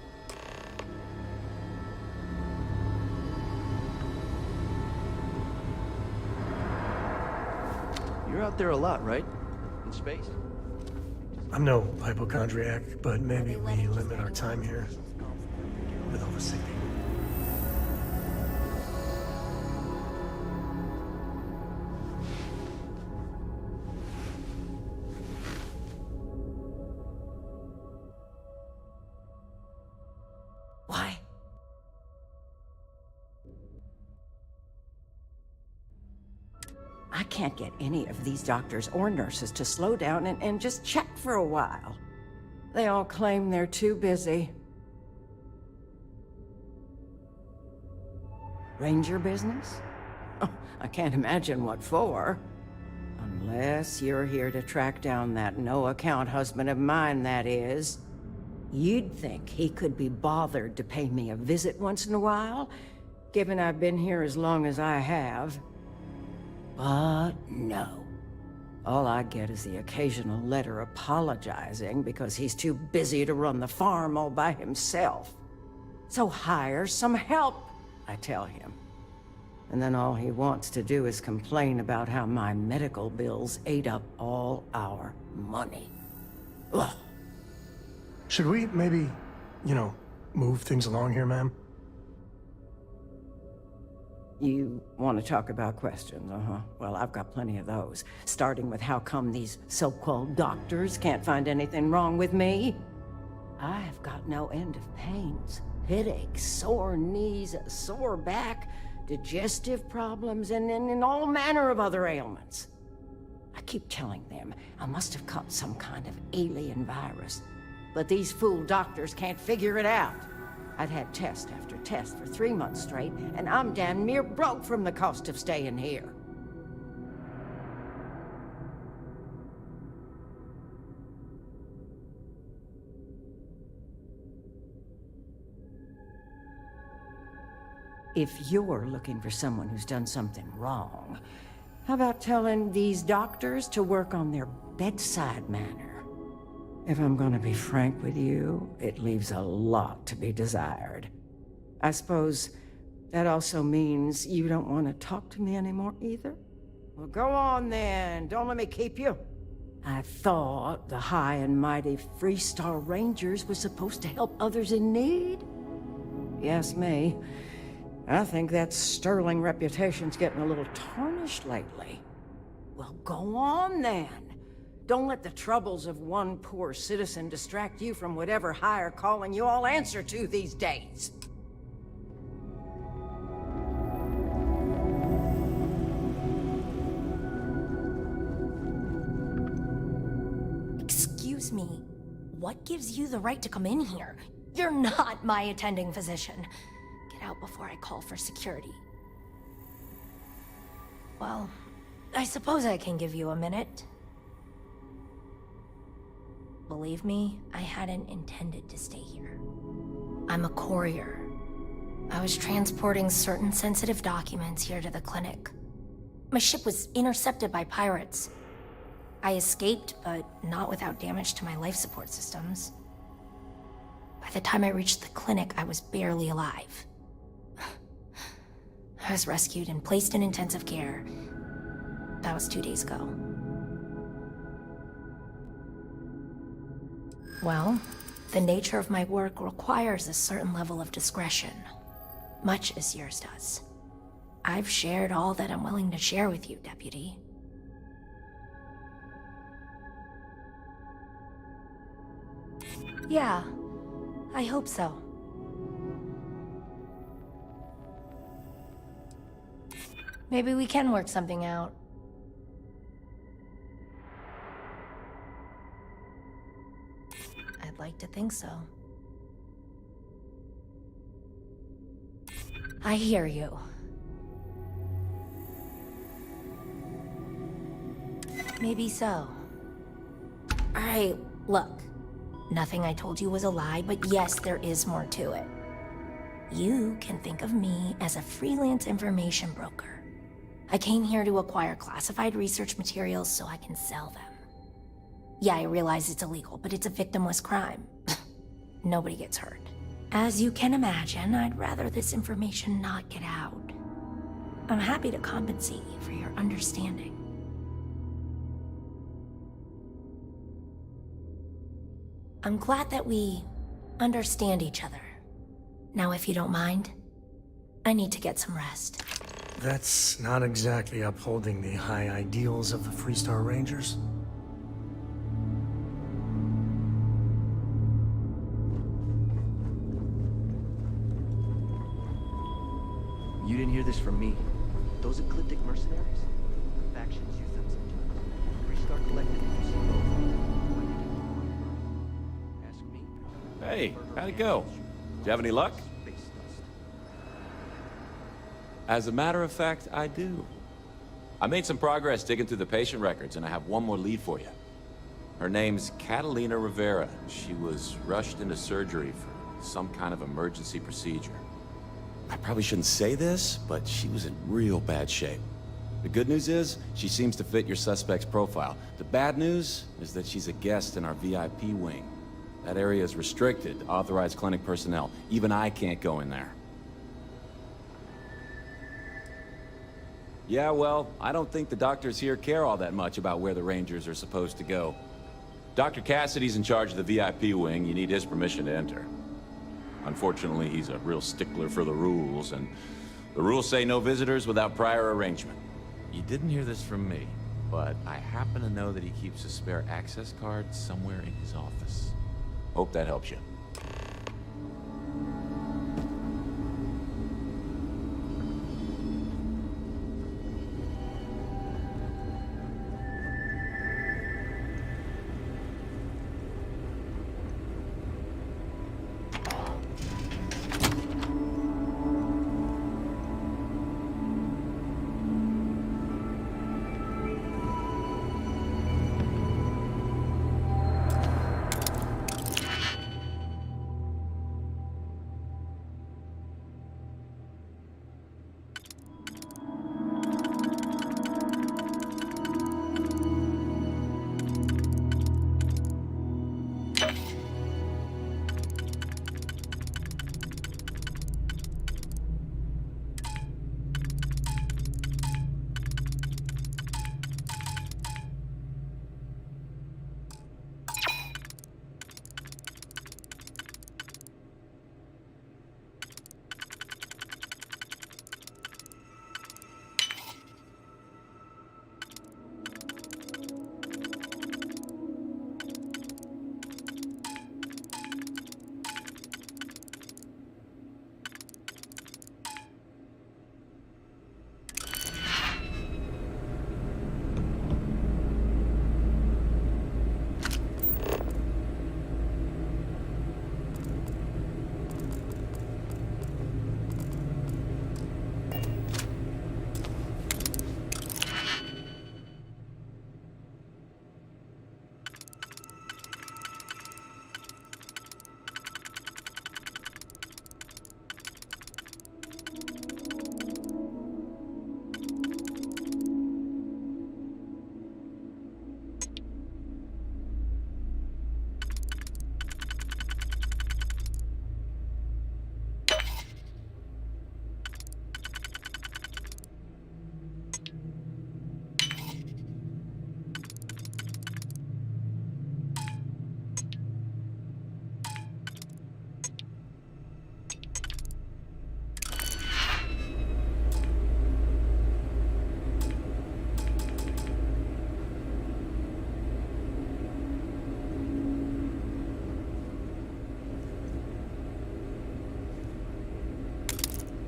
You're out there a lot, right? In space? I'm no hypochondriac, but maybe we limit our time here with all the sick people. Why? I can't get any of these doctors or nurses to slow down and just check for a while. They all claim they're too busy. Ranger business? Oh, I can't imagine what for. Unless you're here to track down that no-account husband of mine, that is. You'd think he could be bothered to pay me a visit once in a while, given I've been here as long as I have. But no. All I get is the occasional letter apologizing because he's too busy to run the farm all by himself. So hire some help, I tell him. And then all he wants to do is complain about how my medical bills ate up all our money. Ugh. Should we maybe, move things along here, ma'am? You want to talk about questions, Well, I've got plenty of those. Starting with how come these so-called doctors can't find anything wrong with me? I've got no end of pains. Headaches, sore knees, a sore back, digestive problems, and all manner of other ailments. I keep telling them I must have caught some kind of alien virus. But these fool doctors can't figure it out. I'd had test after test for 3 months straight, and I'm damn near broke from the cost of staying here. If you're looking for someone who's done something wrong, how about telling these doctors to work on their bedside manner? If I'm gonna be frank with you, it leaves a lot to be desired. I suppose that also means you don't want to talk to me anymore either? Well, go on then. Don't let me keep you. I thought the high and mighty Freestar Rangers were supposed to help others in need. Yes, me. I think that sterling reputation's getting a little tarnished lately. Well, go on then. Don't let the troubles of one poor citizen distract you from whatever higher calling you all answer to these days. Excuse me. What gives you the right to come in here? You're not my attending physician. Get out before I call for security. Well, I suppose I can give you a minute. Believe me, I hadn't intended to stay here. I'm a courier. I was transporting certain sensitive documents here to the clinic. My ship was intercepted by pirates. I escaped, but not without damage to my life support systems. By the time I reached the clinic, I was barely alive. I was rescued and placed in intensive care. That was 2 days ago. Well, the nature of my work requires a certain level of discretion, much as yours does. I've shared all that I'm willing to share with you, Deputy. Yeah, I hope so. Maybe we can work something out. I'd like to think so. I hear you. Maybe so. Alright, look. Nothing I told you was a lie, but yes, there is more to it. You can think of me as a freelance information broker. I came here to acquire classified research materials so I can sell them. Yeah, I realize it's illegal, but it's a victimless crime. Nobody gets hurt. As you can imagine, I'd rather this information not get out. I'm happy to compensate you for your understanding. I'm glad that we understand each other. Now, if you don't mind, I need to get some rest. That's not exactly upholding the high ideals of the Freestar Rangers. You didn't hear this from me. Those ecliptic mercenaries? Factions use them sometimes. Freestar Collective used them both. Ask me. Hey, how'd it go? Did you have any luck? As a matter of fact, I do. I made some progress digging through the patient records, and I have one more lead for you. Her name's Catalina Rivera. She was rushed into surgery for some kind of emergency procedure. I probably shouldn't say this, but she was in real bad shape. The good news is, she seems to fit your suspect's profile. The bad news is that she's a guest in our VIP wing. That area is restricted to authorized clinic personnel. Even I can't go in there. Yeah, well, I don't think the doctors here care all that much about where the Rangers are supposed to go. Dr. Cassidy's in charge of the VIP wing. You need his permission to enter. Unfortunately, he's a real stickler for the rules, and the rules say no visitors without prior arrangement. You didn't hear this from me, but I happen to know that he keeps a spare access card somewhere in his office. Hope that helps you.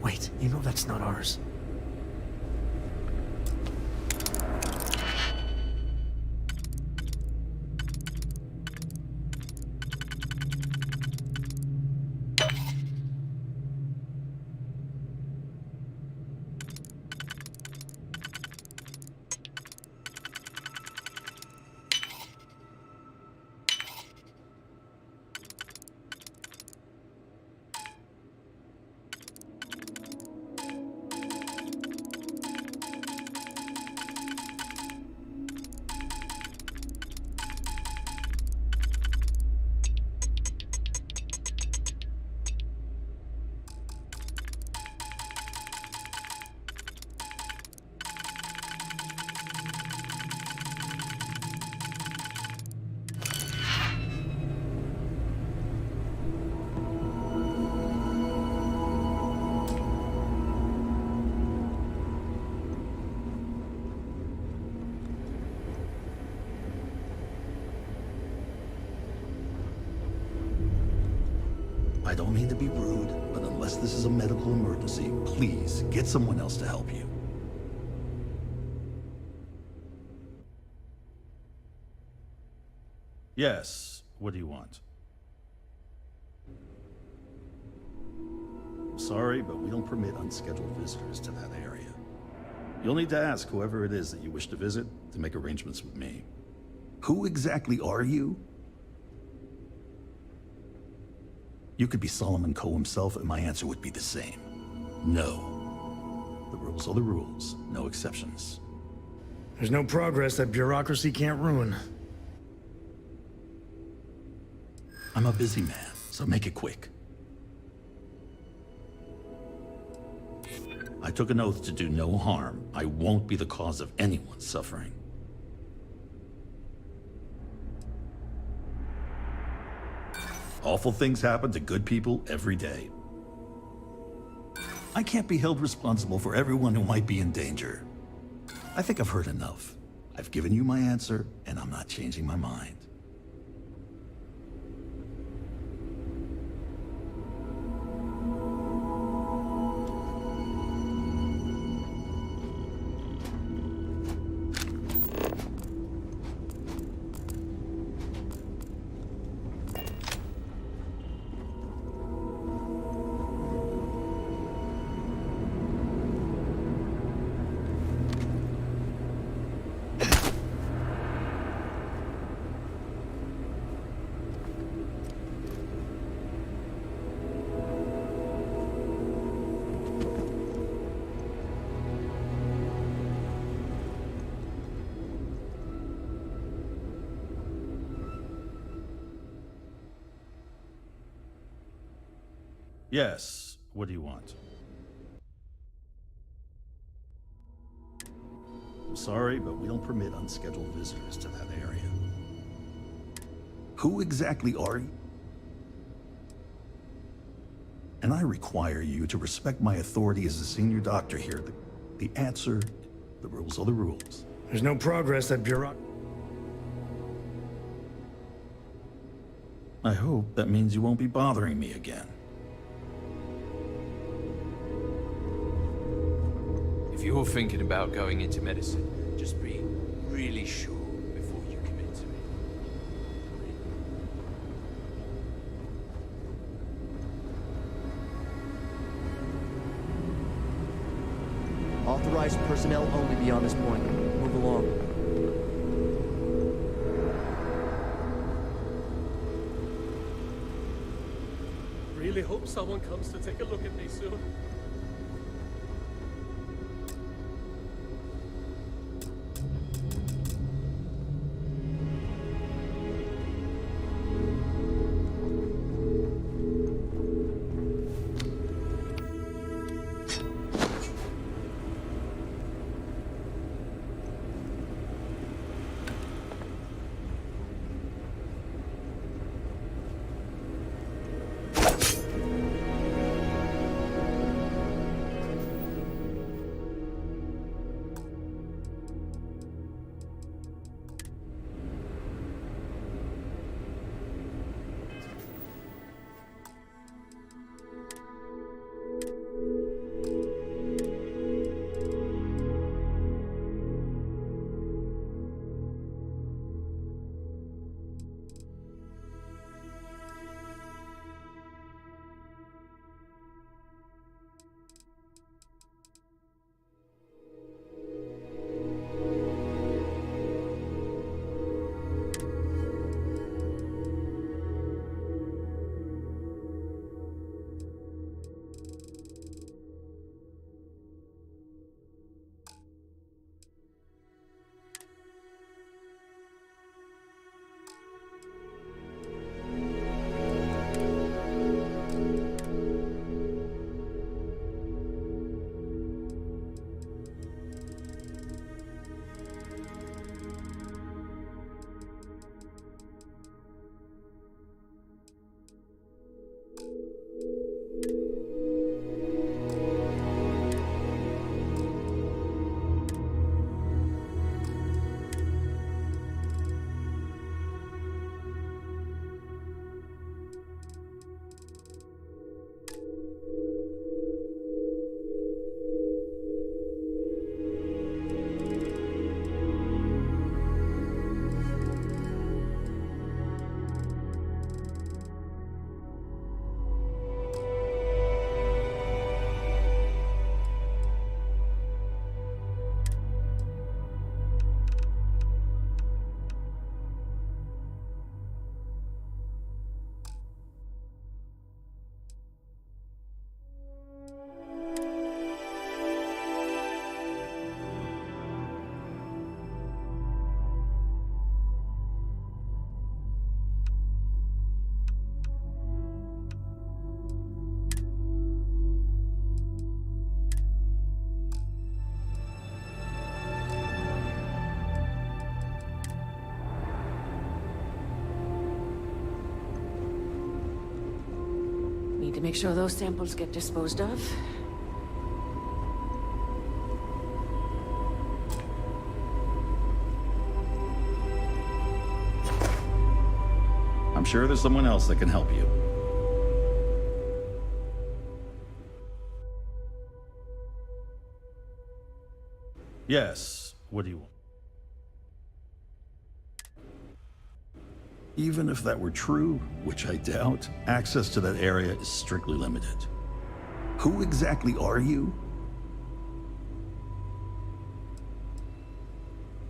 Wait, you know that's not ours. I don't mean to be rude, but unless this is a medical emergency, please get someone else to help you. Yes, what do you want? I'm sorry, but we don't permit unscheduled visitors to that area. You'll need to ask whoever it is that you wish to visit to make arrangements with me. Who exactly are you? You could be Solomon Coe himself, and my answer would be the same. No. The rules are the rules, no exceptions. There's no progress that bureaucracy can't ruin. I'm a busy man, so make it quick. I took an oath to do no harm. I won't be the cause of anyone's suffering. Awful things happen to good people every day. I can't be held responsible for everyone who might be in danger. I think I've heard enough. I've given you my answer, and I'm not changing my mind. Yes, what do you want? I'm sorry, but we don't permit unscheduled visitors to that area. Who exactly are you? And I require you to respect my authority as a senior doctor here. The answer, the rules are the rules. There's no progress that I hope that means you won't be bothering me again. If you're thinking about going into medicine, just be really sure before you commit to it. Authorized personnel only beyond this point. Move along. Really hope someone comes to take a look at me soon. make sure those samples get disposed of. I'm sure there's someone else that can help you. Yes, what do you want? Even if that were true, which I doubt, access to that area is strictly limited. Who exactly are you?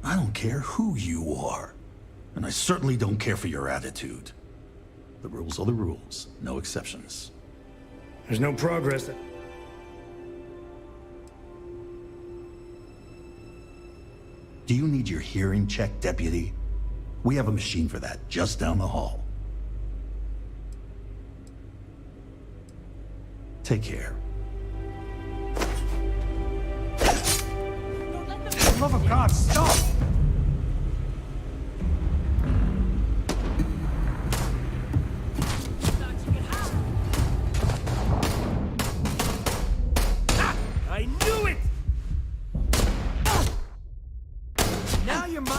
I don't care who you are. And I certainly don't care for your attitude. The rules are the rules, no exceptions. There's no progress. Do you need your hearing checked, Deputy? We have a machine for that, just down the hall. Take care. For the love of God, stop! I knew it! Now you're mine!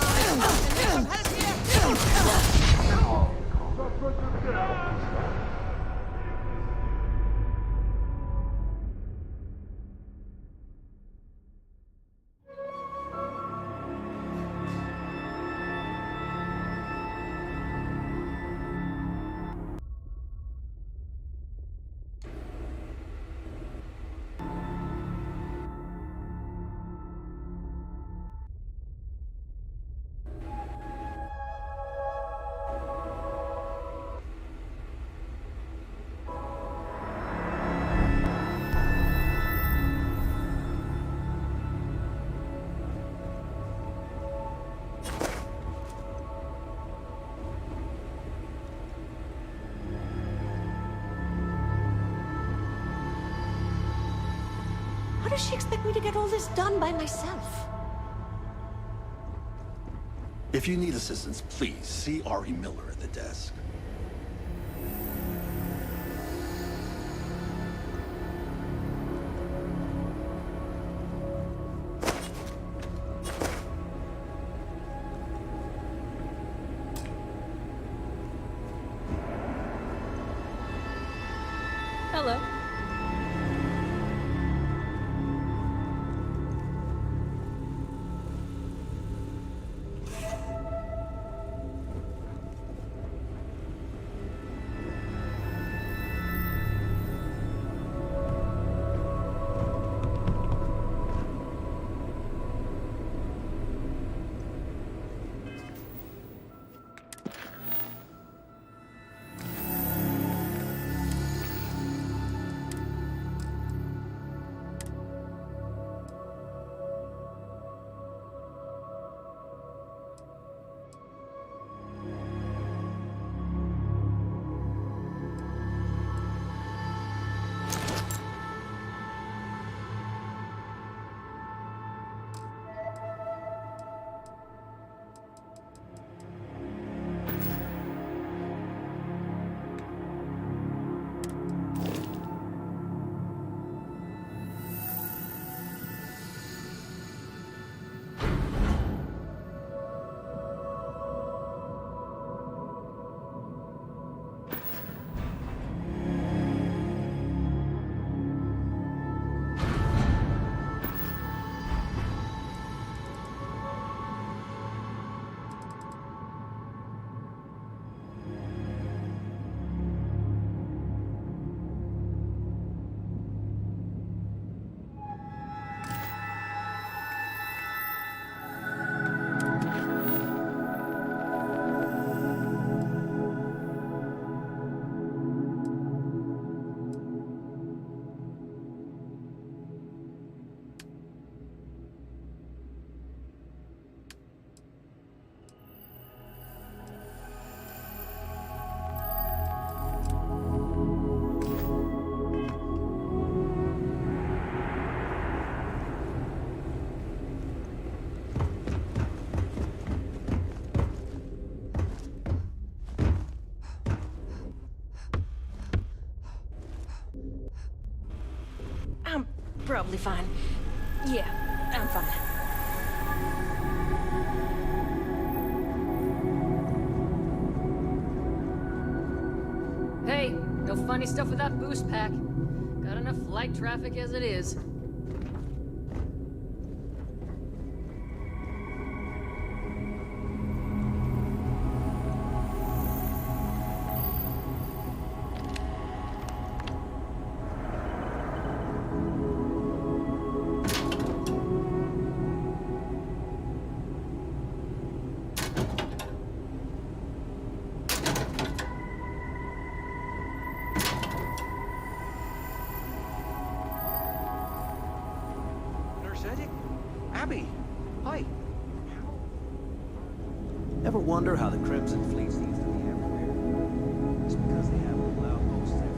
How does she expect me to get all this done by myself? If you need assistance, please see Ari Miller at the desk. Hello. probably fine. Yeah, I'm fine. Hey, no funny stuff with that boost pack. Got enough flight traffic as it is. Abby, hi. Ever wonder how the Crimson Fleet seems to be everywhere? It's because they have little outposts everywhere.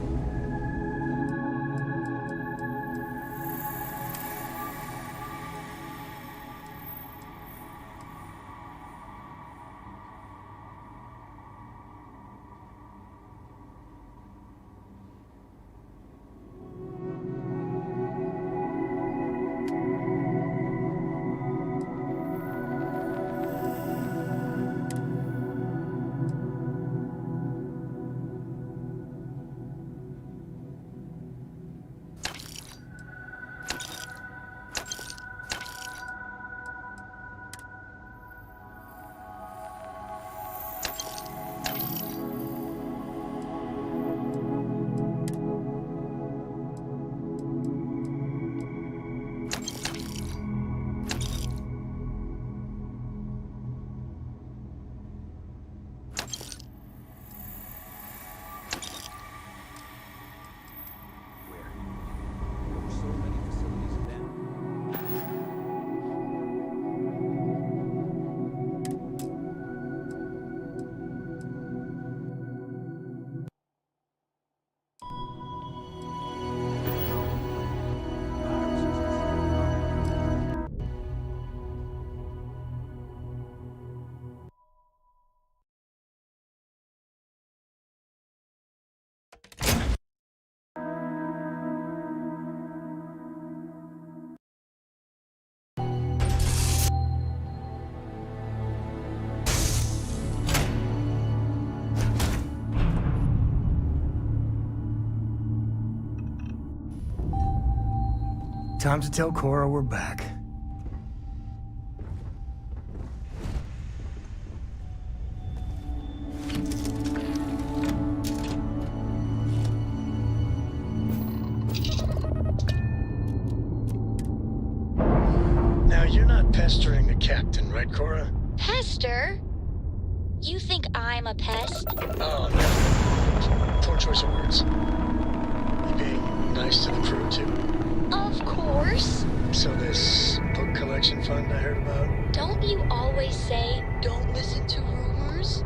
Time to tell Cora we're back. Now, you're not pestering the captain, right, Cora? Pester? You think I'm a pest? Oh, no. Poor choice of words. You being nice to the crew, too? Of course. So this book collection fund I heard about? Don't you always say, don't listen to rumors?